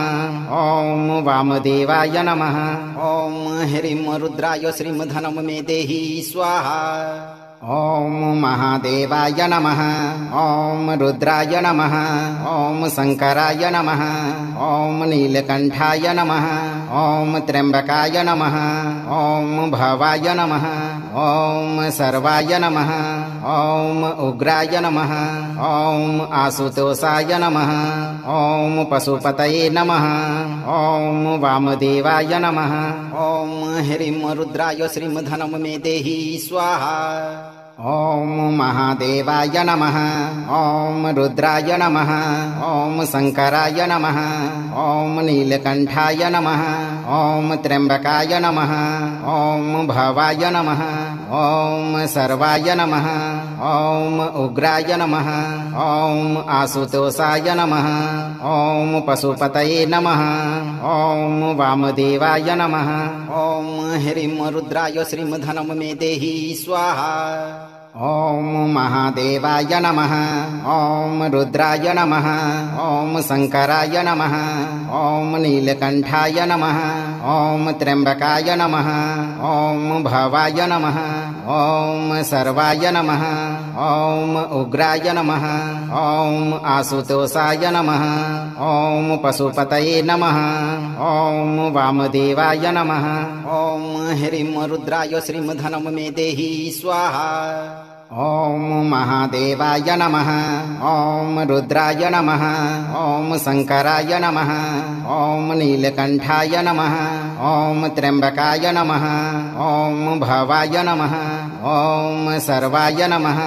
ॐ वामदेवाय नमः ॐ ह्रीं रुद्राय श्रीमधनं मे देहि स्वाहा ॐ महादेवाय नमः ॐ रुद्राय नमः ॐ शङ्कराय नमः ॐ नीलकण्ठाय नमः ॐ त्र्यम्बकाय नमः ॐ भवाय नमः ॐ सर्वाय नमः ॐ उग्राय नमः ॐ आशुतोषाय नमः ॐ पशुपतये नमः ॐ वामदेवाय नमः ॐ ह्रीं रुद्राय श्रीमधनं मे देहि स्वाहा ॐ महादेवाय नमः ॐ रुद्राय नमः ॐ शङ्कराय नमः ॐ नीलकण्ठाय नमः ॐ त्र्यम्बकाय नमः ॐ भवाय नमः ॐ सर्वाय नमः ॐ उग्राय नमः ॐ आशुतोषाय नमः ॐ पशुपतये नमः ॐ वामदेवाय नमः ॐ ह्रीं रुद्राय श्रीमधनं मे देहि स्वाहा ॐ महादेवाय नमः ॐ रुद्राय नमः ॐ शङ्कराय नमः ॐ नीलकण्ठाय नमः ॐ त्र्यम्बकाय नमः ॐ भवाय नमः ॐ सर्वाय नमः ॐ उग्राय नमः ॐ आशुतोषाय नमः ॐ पशुपतये नमः ॐ वामदेवाय नमः ॐ ह्रीं रुद्राय श्रीमधनं मे देहि स्वाहा ॐ महादेवाय नमः ॐ रुद्राय नमः ॐ शङ्कराय नमः ॐ नीलकण्ठाय नमः ॐ त्र्यम्बकाय नमः ॐ भवाय नमः ॐ सर्वाय नमः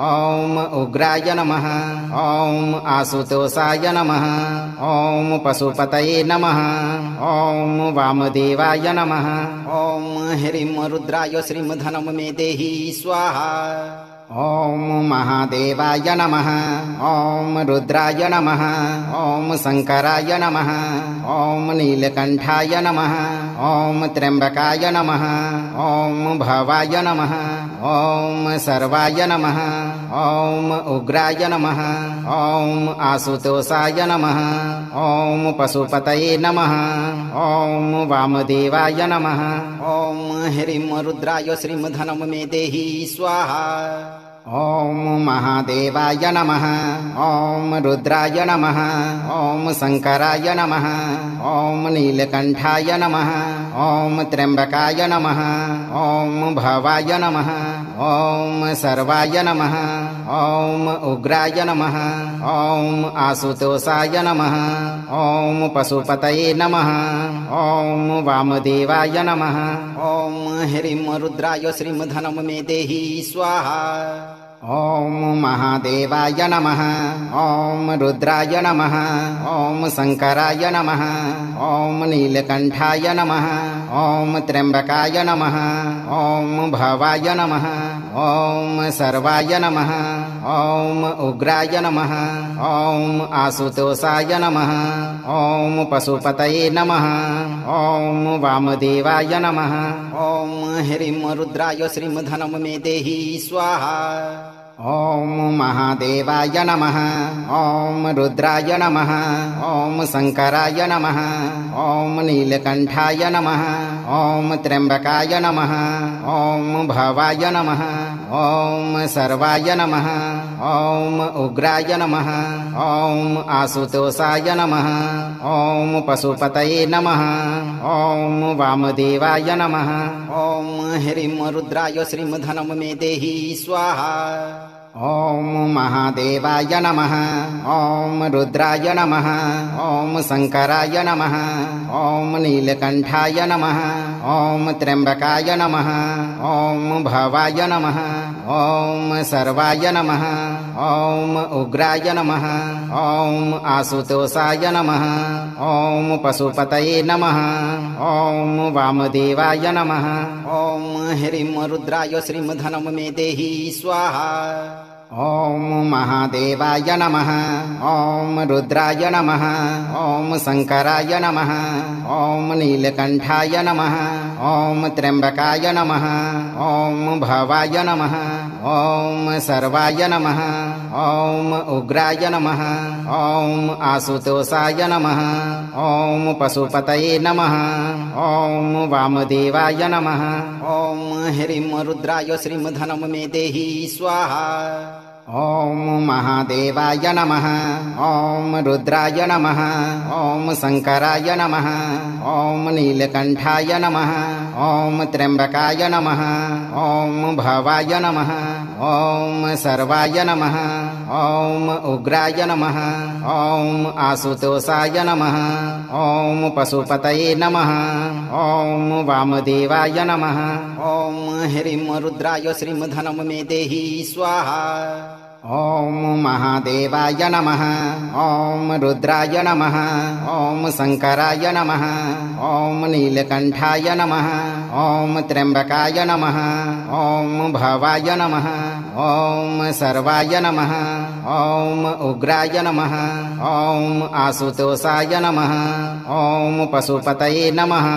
ॐ उग्राय नमः ॐ आशुतोषाय नमः ॐ पशुपतये नमः ॐ वामदेवाय नमः ॐ ह्रीं रुद्राय श्रीमधनं मे देहि स्वाहा ॐ महादेवाय नमः ॐ रुद्राय नमः ॐ शङ्कराय नमः ॐ नीलकण्ठाय नमः ॐ त्र्यम्बकाय नमः ॐ भवाय नमः ॐ सर्वाय नमः ॐ उग्राय नमः ॐ आशुतोषाय नमः ॐ पशुपतये नमः ॐ वामदेवाय नमः ॐ ह्रीं रुद्राय श्रीमधनं मे देहि स्वाहा ॐ महादेवाय नमः ॐ रुद्राय नमः ॐ शङ्कराय नमः ॐ नीलकण्ठाय नमः ॐ त्र्यम्बकाय नमः ॐ भवाय नमः ॐ सर्वाय नमः ॐ उग्राय नमः ॐ आशुतोषाय नमः ॐ पशुपतये नमः ॐ वामदेवाय नमः ॐ ह्रीं रुद्राय श्रीमधनं मे देहि स्वाहा ॐ महादेवाय नमः ॐ रुद्राय नमः ॐ शङ्कराय नमः ॐ नीलकण्ठाय नमः ॐ त्र्यम्बकाय नमः ॐ भवाय नमः ॐ सर्वाय नमः ॐ उग्राय नमः ॐ आशुतोषाय नमः ॐ पशुपतये नमः ॐ वामदेवाय नमः ॐ ह्रीं रुद्राय श्रीमधनं मे देहि स्वाहा ॐ महादेवाय नमः। ॐ रुद्राय नमः। ॐ शङ्कराय नमः। ॐ नीलकण्ठाय नमः। ॐ त्र्यम्बकाय नमः। ॐ भवाय नमः। ॐ सर्वाय नमः। ॐ उग्राय नमः। ॐ आशुतोषाय नमः। ॐ पशुपतये नमः। ॐ वामदेवाय नमः। ॐ ह्रीं रुद्राय श्रीमधनं मे देहि स्वाहा। ॐ महादेवाय नमः। ॐ रुद्राय नमः। ॐ शङ्कराय नमः। ॐ नीलकण्ठाय नमः। ॐ त्र्यम्बकाय नमः। ॐ भवाय नमः। ॐ सर्वाय नमः। ॐ उग्राय नमः। ॐ आशुतोषाय नमः। ॐ पशुपतये नमः। ॐ वामदेवाय नमः। ॐ ह्रीं रुद्राय श्रीमधनं मे देहि स्वाहा। ॐ महादेवाय नमः। ॐ रुद्राय नमः। ॐ शङ्कराय नमः। ॐ नीलकण्ठाय नमः। ॐ त्र्यम्बकाय नमः। ॐ भवाय नमः। ॐ सर्वाय नमः। ॐ उग्राय नमः। ॐ आशुतोषाय नमः। ॐ पशुपतये नमः। ॐ वामदेवाय नमः। ॐ ह्रीं रुद्राय श्रीमधनं मे देहि स्वाहा। ॐ महादेवाय नमः। ॐ रुद्राय नमः। ॐ शङ्कराय नमः। ॐ नीलकण्ठाय नमः। ॐ त्र्यम्बकाय नमः। ॐ भवाय नमः। ॐ सर्वाय नमः। ॐ उग्राय नमः। ॐ आशुतोषाय नमः। ॐ पशुपतये नमः। ॐ वामदेवाय नमः। ॐ ह्रीं रुद्राय श्रीमधनं मे देहि स्वाहा। ॐ महादेवाय नमः। ॐ रुद्राय नमः। ॐ शङ्कराय नमः। ॐ नीलकण्ठाय नमः। ॐ त्र्यम्बकाय नमः। ॐ भवाय नमः। ॐ सर्वाय नमः। ॐ उग्राय नमः। ॐ आशुतोषाय नमः। ॐ पशुपतये नमः।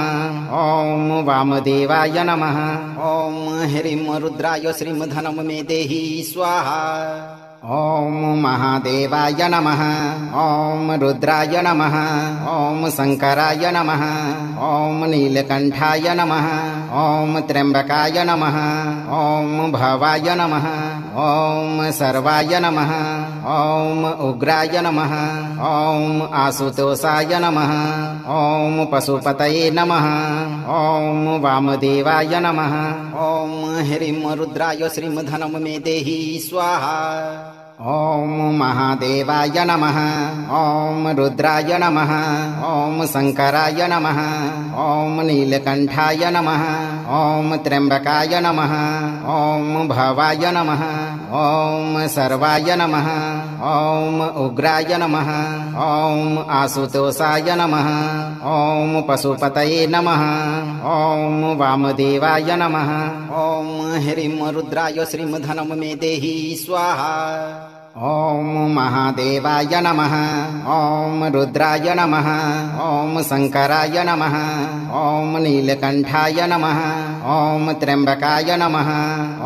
ॐ वामदेवाय नमः। ॐ ह्रीं रुद्राय श्रीमधनं मे देहि स्वाहा। ॐ महादेवाय नमः। ॐ रुद्राय नमः। ॐ शङ्कराय नमः। ॐ नीलकण्ठाय नमः। ॐ त्र्यम्बकाय नमः। ॐ भवाय नमः। ॐ सर्वाय नमः। ॐ उग्राय नमः। ॐ आशुतोषाय नमः। ॐ पशुपतये नमः। ॐ वामदेवाय नमः। ॐ ह्रीं रुद्राय श्रीमधनं मे देहि स्वाहा। ॐ महादेवाय नमः। ॐ रुद्राय नमः। ॐ शङ्कराय नमः। ॐ नीलकण्ठाय नमः। ॐ त्र्यम्बकाय नमः। ॐ भवाय नमः। ॐ सर्वाय नमः। ॐ उग्राय नमः। ॐ आशुतोषाय नमः। ॐ पशुपतये नमः। ॐ वामदेवाय नमः। ॐ ह्रीं रुद्राय श्रीमधनं मे देहि स्वाहा। ॐ महादेवाय नमः। ॐ रुद्राय नमः। ॐ शङ्कराय नमः। ॐ नीलकण्ठाय नमः। ॐ त्र्यम्बकाय नमः।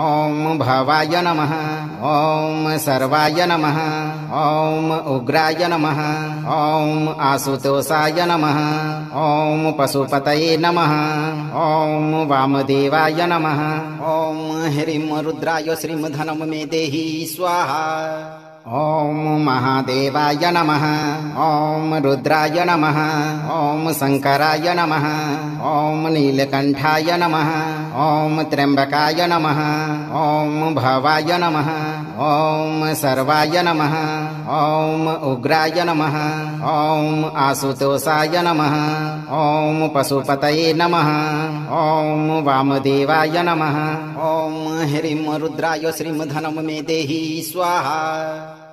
ॐ भवाय नमः। ॐ सर्वाय नमः। ॐ उग्राय नमः। ॐ आशुतोषाय नमः। ॐ पशुपतये नमः। ॐ वामदेवाय नमः। ॐ ह्रीं रुद्राय श्रीमधनं मे देहि स्वाहा। ॐ महादेवाय नमः। ॐ रुद्राय नमः। ॐ शङ्कराय नमः। ॐ नीलकण्ठाय नमः। ॐ त्र्यम्बकाय नमः। ॐ भवाय नमः। ॐ सर्वाय नमः। ॐ उग्राय नमः। ॐ आशुतोषाय नमः। ॐ पशुपतये नमः। ॐ वामदेवाय नमः। ॐ ह्रीं रुद्राय श्रीमधनं मे देहि स्वाहा।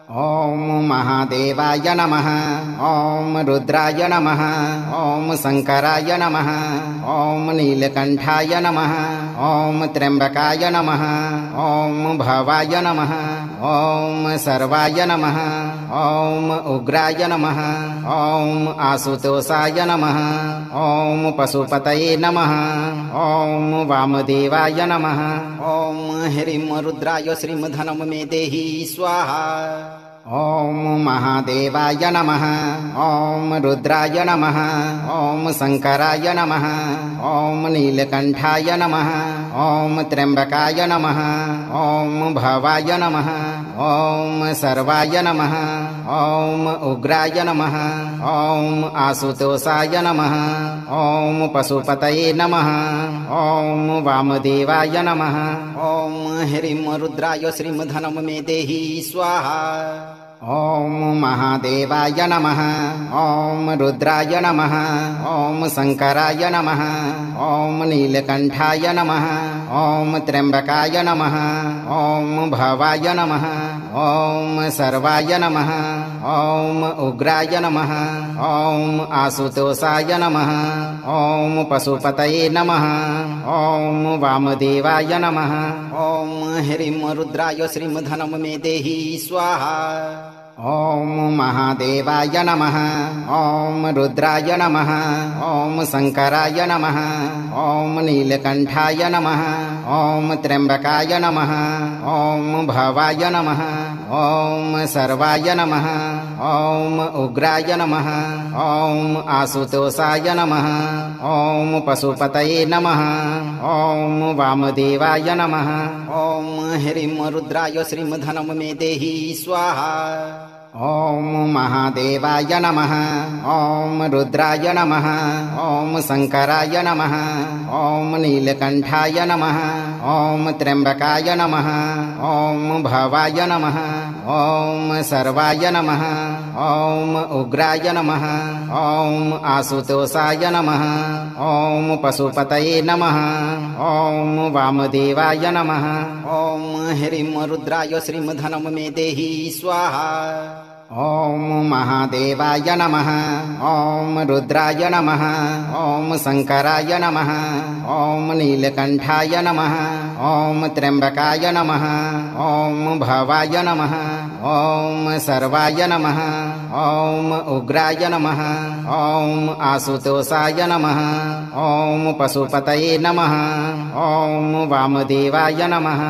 ॐ महादेवाय नमः। ॐ रुद्राय नमः। ॐ शङ्कराय नमः। ॐ नीलकण्ठाय नमः। ॐ त्र्यम्बकाय नमः ॐ भवाय नमः ॐ सर्वाय नमः ॐ उग्राय नमः ॐ आशुतोषाय नमः ॐ पशुपतये नमः ॐ वामदेवाय नमः ॐ ह्रीं रुद्राय श्रीमधनं मे देहि स्वाहा ॐ महादेवाय नमः ॐ रुद्राय नमः ॐ शङ्कराय नमः ॐ नीलकण्ठाय नमः ॐ त्र्यम्बकाय नमः ॐ भवाय नमः ॐ सर्वाय नमः ॐ उग्राय नमः ॐ आशुतोषाय नमः ॐ पशुपतये नमः ॐ वामदेवाय नमः ॐ ह्रीं रुद्राय श्रीमधनं मे देहि स्वाहा ॐ महादेवाय नमः ॐ रुद्राय नमः ॐ शङ्कराय नमः ॐ नीलकण्ठाय नमः ॐ त्र्यम्बकाय नमः ॐ भवाय नमः ॐ सर्वाय नमः ॐ उग्राय नमः ॐ आशुतोषाय नमः ॐ पशुपतये नमः ॐ वामदेवाय नमः ॐ ह्रीं रुद्राय श्रीमधनं मे देहि स्वाहा ॐ महादेवाय नमः ॐ रुद्राय नमः ॐ शङ्कराय नमः ॐ नीलकण्ठाय नमः ॐ त्र्यम्बकाय नमः ॐ भवाय नमः ॐ सर्वाय नमः ॐ उग्राय नमः ॐ आशुतोषाय नमः ॐ पशुपतये नमः ॐ वामदेवाय नमः ॐ ह्रीं रुद्राय श्रीमधनं मे देहि स्वाहा ॐ महादेवाय नमः ॐ रुद्राय नमः ॐ शङ्कराय नमः ॐ नीलकण्ठाय नमः ॐ त्र्यम्बकाय नमः ॐ भवाय नमः ॐ सर्वाय नमः ॐ उग्राय नमः ॐ आशुतोषाय नमः ॐ पशुपतये नमः ॐ वामदेवाय नमः ॐ ह्रीं रुद्राय श्रीमधनं मे देहि स्वाहा ॐ महादेवाय नमः ॐ रुद्राय नमः ॐ शङ्कराय नमः ॐ नीलकण्ठाय नमः ॐ त्र्यम्बकाय नमः ॐ भवाय नमः ॐ सर्वाय नमः ॐ उग्राय नमः ॐ आशुतोषाय नमः ॐ पशुपतये नमः ॐ वामदेवाय नमः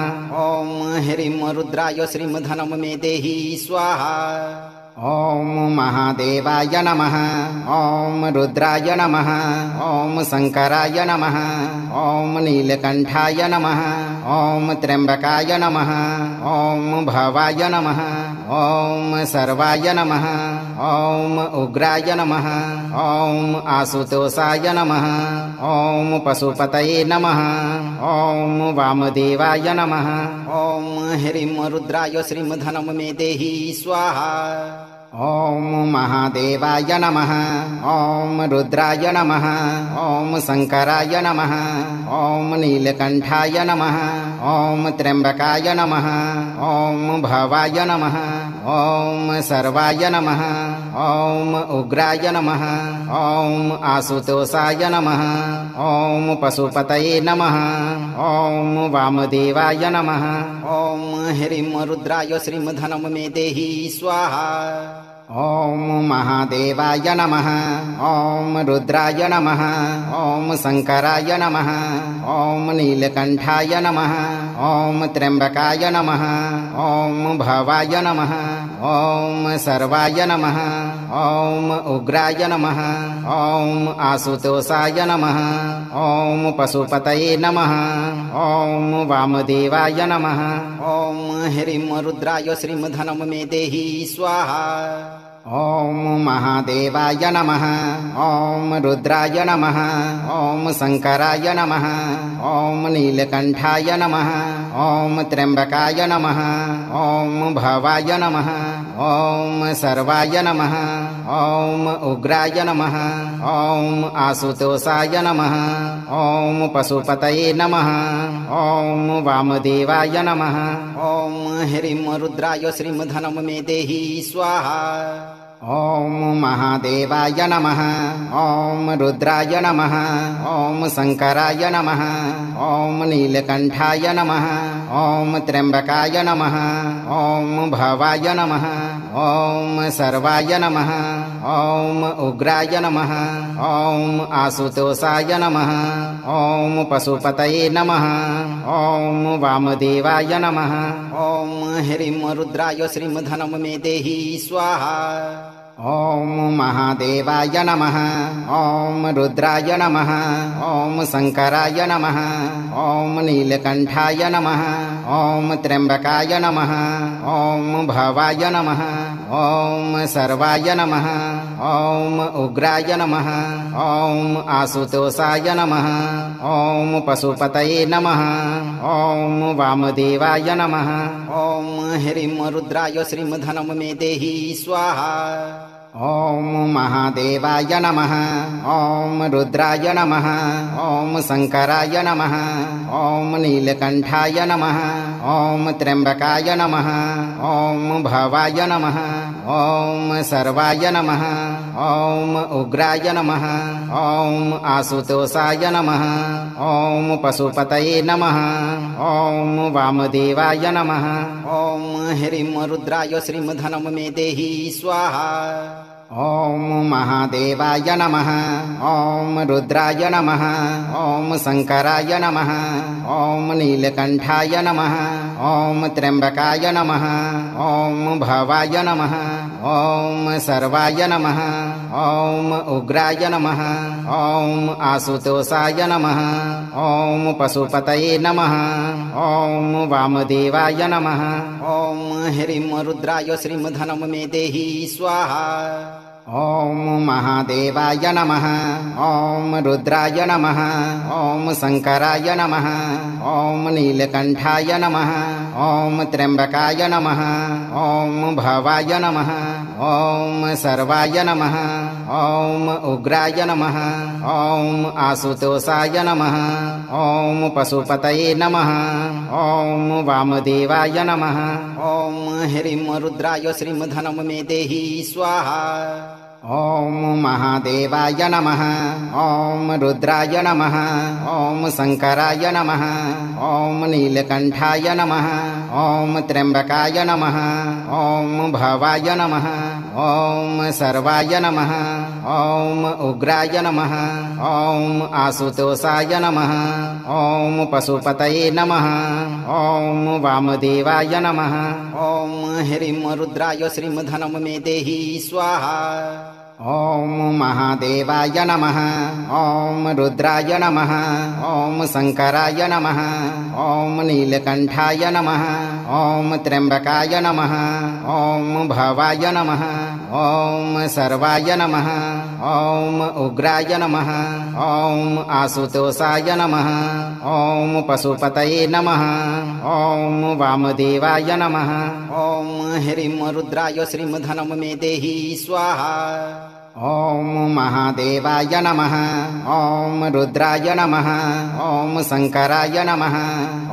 ॐ ह्रीं रुद्राय श्रीमधनं मे देहि स्वाहा ॐ महादेवाय नमः ॐ रुद्राय नमः ॐ शङ्कराय नमः ॐ नीलकण्ठाय नमः ॐ त्र्यम्बकाय नमः ॐ भवाय नमः ॐ सर्वाय नमः ॐ उग्राय नमः ॐ आशुतोषाय नमः ॐ पशुपतये नमः ॐ वामदेवाय नमः ॐ ह्रीं रुद्राय श्रीमधनं मे देहि स्वाहा ॐ महादेवाय नमः ॐ रुद्राय नमः ॐ शङ्कराय नमः ॐ नीलकण्ठाय नमः ॐ त्र्यम्बकाय नमः ॐ भवाय नमः ॐ सर्वाय नमः ॐ उग्राय नमः ॐ आशुतोषाय नमः ॐ पशुपतये नमः ॐ वामदेवाय नमः ॐ ह्रीं रुद्राय श्रीमधनं मे देहि स्वाहा ॐ महादेवाय नमः ॐ रुद्राय नमः ॐ शङ्कराय नमः ॐ नीलकण्ठाय नमः ॐ त्र्यम्बकाय नमः ॐ भवाय नमः ॐ सर्वाय नमः ॐ उग्राय नमः ॐ आशुतोषाय नमः ॐ पशुपतये नमः ॐ वामदेवाय नमः ॐ ह्रीं रुद्राय श्रीमधनं मे देहि स्वाहा ॐ महादेवाय नमः ॐ रुद्राय नमः ॐ शङ्कराय नमः ॐ नीलकण्ठाय नमः ॐ त्र्यम्बकाय नमः ॐ भवाय नमः ॐ सर्वाय नमः ॐ उग्राय नमः ॐ आशुतोषाय नमः ॐ पशुपतये नमः ॐ वामदेवाय नमः ॐ ह्रीं रुद्राय श्रीमधनं मे देहि स्वाहा ॐ महादेवाय नमः। ॐ रुद्राय नमः। ॐ शङ्कराय नमः। ॐ नीलकण्ठाय नमः। ॐ त्र्यम्बकाय नमः। ॐ भवाय नमः। ॐ सर्वाय नमः। ॐ उग्राय नमः। ॐ आशुतोषाय नमः। ॐ पशुपतये नमः। ॐ वामदेवाय नमः। ॐ ह्रीं रुद्राय श्रीं धनं मे देहि स्वाहा। ॐ महादेवाय नमः। ॐ रुद्राय नमः। ॐ शङ्कराय नमः। ॐ नीलकण्ठाय नमः। ॐ त्र्यम्बकाय नमः। ॐ भवाय नमः। ॐ सर्वाय नमः। ॐ उग्राय नमः। ॐ आशुतोषाय नमः। ॐ पशुपतये नमः। ॐ वामदेवाय नमः। ॐ ह्रीं रुद्राय श्रीं धनं मे देहि स्वाहा। ॐ महादेवाय नमः। ॐ रुद्राय नमः। ॐ शङ्कराय नमः। ॐ नीलकण्ठाय नमः। ॐ त्र्यम्बकाय नमः। ॐ भवाय नमः। ॐ सर्वाय नमः। ॐ उग्राय नमः। ॐ आशुतोषाय नमः। ॐ पशुपतये नमः। ॐ वामदेवाय नमः। ॐ ह्रीं रुद्राय श्रीं धनं मे देहि स्वाहा। ॐ महादेवाय नमः। ॐ रुद्राय नमः। ॐ शङ्कराय नमः। ॐ नीलकण्ठाय नमः। ॐ त्र्यम्बकाय नमः। ॐ भवाय नमः। ॐ सर्वाय नमः। ॐ उग्राय नमः। ॐ आशुतोषाय नमः। ॐ पशुपतये नमः। ॐ वामदेवाय नमः। ॐ ह्रीं रुद्राय श्रीं धनं मे देहि स्वाहा। ॐ महादेवाय नमः। ॐ रुद्राय नमः। ॐ शङ्कराय नमः। ॐ नीलकण्ठाय नमः। ॐ त्र्यम्बकाय नमः। ॐ भवाय नमः। ॐ सर्वाय नमः। ॐ उग्राय नमः। ॐ आशुतोषाय नमः। ॐ पशुपतये नमः। ॐ वामदेवाय नमः। ॐ ह्रीं रुद्राय श्रीं धनं मे देहि स्वाहा। ॐ महादेवाय नमः। ॐ रुद्राय नमः। ॐ शङ्कराय नमः। ॐ नीलकण्ठाय नमः। ॐ त्र्यम्बकाय नमः। ॐ भवाय नमः। ॐ सर्वाय नमः। ॐ उग्राय नमः। ॐ आशुतोषाय नमः। ॐ पशुपतये नमः। ॐ वामदेवाय नमः। ॐ ह्रीं रुद्राय श्रीं धनं मे देहि स्वाहा। ॐ महादेवाय नमः। ॐ रुद्राय नमः। ॐ शङ्कराय नमः। ॐ नीलकण्ठाय नमः। ॐ त्र्यम्बकाय नमः। ॐ भवाय नमः। ॐ सर्वाय नमः। ॐ उग्राय नमः। ॐ आशुतोषाय नमः। ॐ पशुपतये नमः। ॐ वामदेवाय नमः। ॐ ह्रीं रुद्राय श्रीं धनं मे देहि स्वाहा। ॐ महादेवाय नमः। ॐ रुद्राय नमः। ॐ शङ्कराय नमः।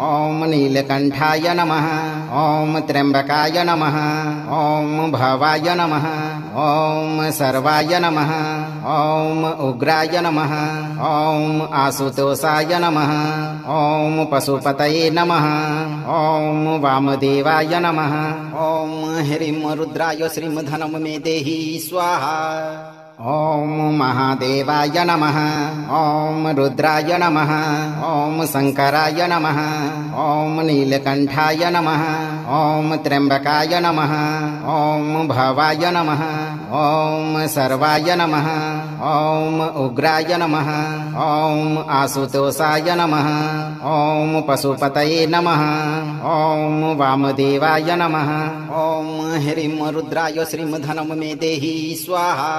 ॐ नीलकण्ठाय नमः। ॐ त्र्यम्बकाय नमः। ॐ भवाय नमः। ॐ सर्वाय नमः। ॐ उग्राय नमः। ॐ आशुतोषाय नमः। ॐ पशुपतये नमः। ॐ वामदेवाय नमः। ॐ ह्रीं रुद्राय श्रीं धनं मे देहि स्वाहा। ॐ महादेवाय नमः। ॐ रुद्राय नमः। ॐ शङ्कराय नमः। ॐ नीलकण्ठाय नमः। ॐ त्र्यम्बकाय नमः। ॐ भवाय नमः। ॐ सर्वाय नमः। ॐ उग्राय नमः। ॐ आशुतोषाय नमः। ॐ पशुपतये नमः। ॐ वामदेवाय नमः। ॐ ह्रीं रुद्राय श्रीं धनं मे देहि स्वाहा।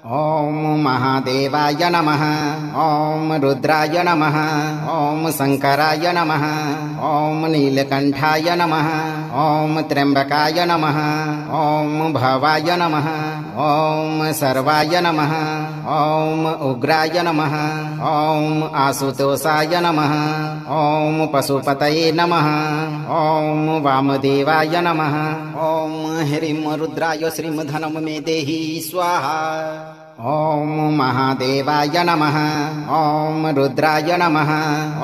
ॐ महादेवाय नमः। ॐ रुद्राय नमः। ॐ शङ्कराय नमः। ॐ नीलकण्ठाय नमः। ॐ त्र्यम्बकाय नमः। ॐ भवाय नमः। ॐ सर्वाय नमः। ॐ उग्राय नमः। ॐ आशुतोषाय नमः। ॐ पशुपतये नमः। ॐ वामदेवाय नमः। ॐ ह्रीं रुद्राय श्रीं धनं मे देहि स्वाहा। ॐ महादेवाय नमः। ॐ रुद्राय नमः।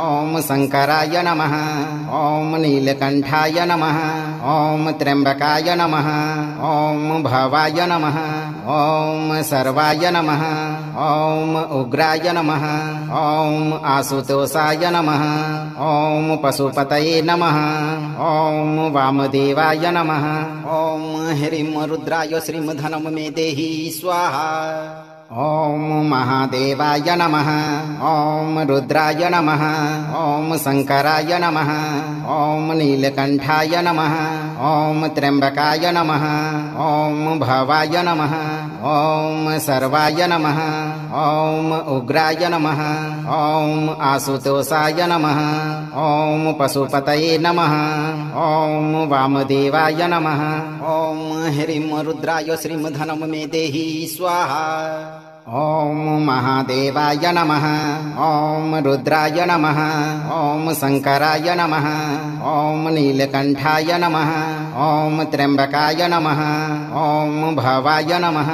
ॐ शङ्कराय नमः। ॐ नीलकण्ठाय नमः। ॐ त्र्यम्बकाय नमः। ॐ भवाय नमः। ॐ सर्वाय नमः। ॐ उग्राय नमः। ॐ आशुतोषाय नमः। ॐ पशुपतये नमः। ॐ वामदेवाय नमः। ॐ ह्रीं रुद्राय श्रीं धनं मे देहि स्वाहा। ॐ महादेवाय नमः। ॐ रुद्राय नमः। ॐ शङ्कराय नमः। ॐ नीलकण्ठाय नमः। ॐ त्र्यम्बकाय नमः। ॐ भवाय नमः। ॐ सर्वाय नमः। ॐ उग्राय नमः। ॐ आशुतोषाय नमः। ॐ पशुपतये नमः। ॐ वामदेवाय नमः। ॐ ह्रीं रुद्राय श्रीं धनं मे देहि स्वाहा। ॐ महादेवाय नमः। ॐ रुद्राय नमः। ॐ शङ्कराय नमः। ॐ नीलकण्ठाय नमः। ॐ त्र्यम्बकाय नमः। ॐ भवाय नमः।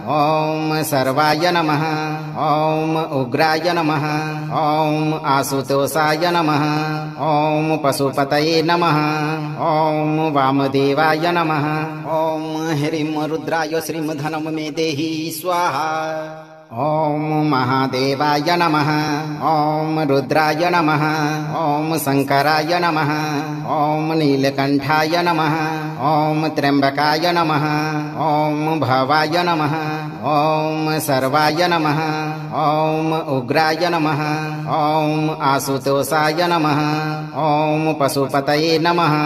ॐ सर्वाय नमः। ॐ उग्राय नमः। ॐ आशुतोषाय नमः। ॐ पशुपतये नमः। ॐ वामदेवाय नमः। ॐ ह्रीं रुद्राय श्रीं धनं मे देहि स्वाहा। ॐ महादेवाय नमः। ॐ रुद्राय नमः। ॐ शङ्कराय नमः। ॐ नीलकण्ठाय नमः। ॐ त्र्यम्बकाय नमः। ॐ भवाय नमः। ॐ सर्वाय नमः। ॐ उग्राय नमः। ॐ आशुतोषाय नमः। ॐ पशुपतये नमः।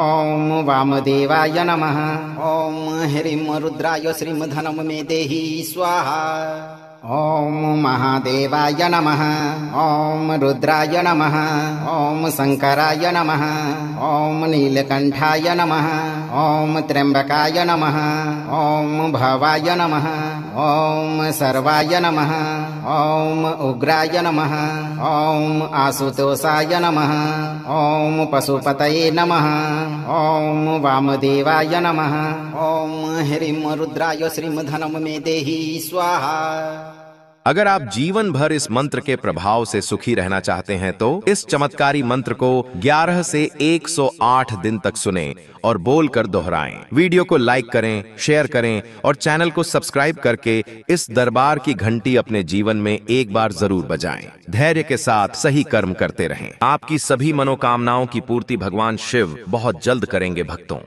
ॐ वामदेवाय नमः। ॐ ह्रीं रुद्राय श्रीं धनं मे देहि स्वाहा। ॐ महादेवाय नमः। ॐ रुद्राय नमः। ॐ शङ्कराय नमः। ॐ नीलकण्ठाय नमः। ॐ त्र्यम्बकाय नमः। ॐ भवाय नमः। ॐ सर्वाय नमः। ॐ उग्राय नमः। ॐ आशुतोषाय नमः। ॐ पशुपतये नमः। ॐ वामदेवाय नमः। ॐ ह्रीं रुद्राय श्रीं धनं मे देहि स्वाहा। अगर आप जीवन भर इस मंत्र के प्रभाव से सुखी रहना चाहते हैं तो इस चमत्कारी मंत्र को 11 से 108 दिन तक सुनें और बोलकर दोहराएं। वीडियो को लाइक करें, शेयर करें और चैनल को सब्सक्राइब करके इस दरबार की घंटी अपने जीवन में एक बार जरूर बजाएं। धैर्य के साथ सही कर्म करते रहें। आपकी सभी मनोकामनाओं की पूर्ति भगवान शिव बहुत जल्द करेंगे भक्तों।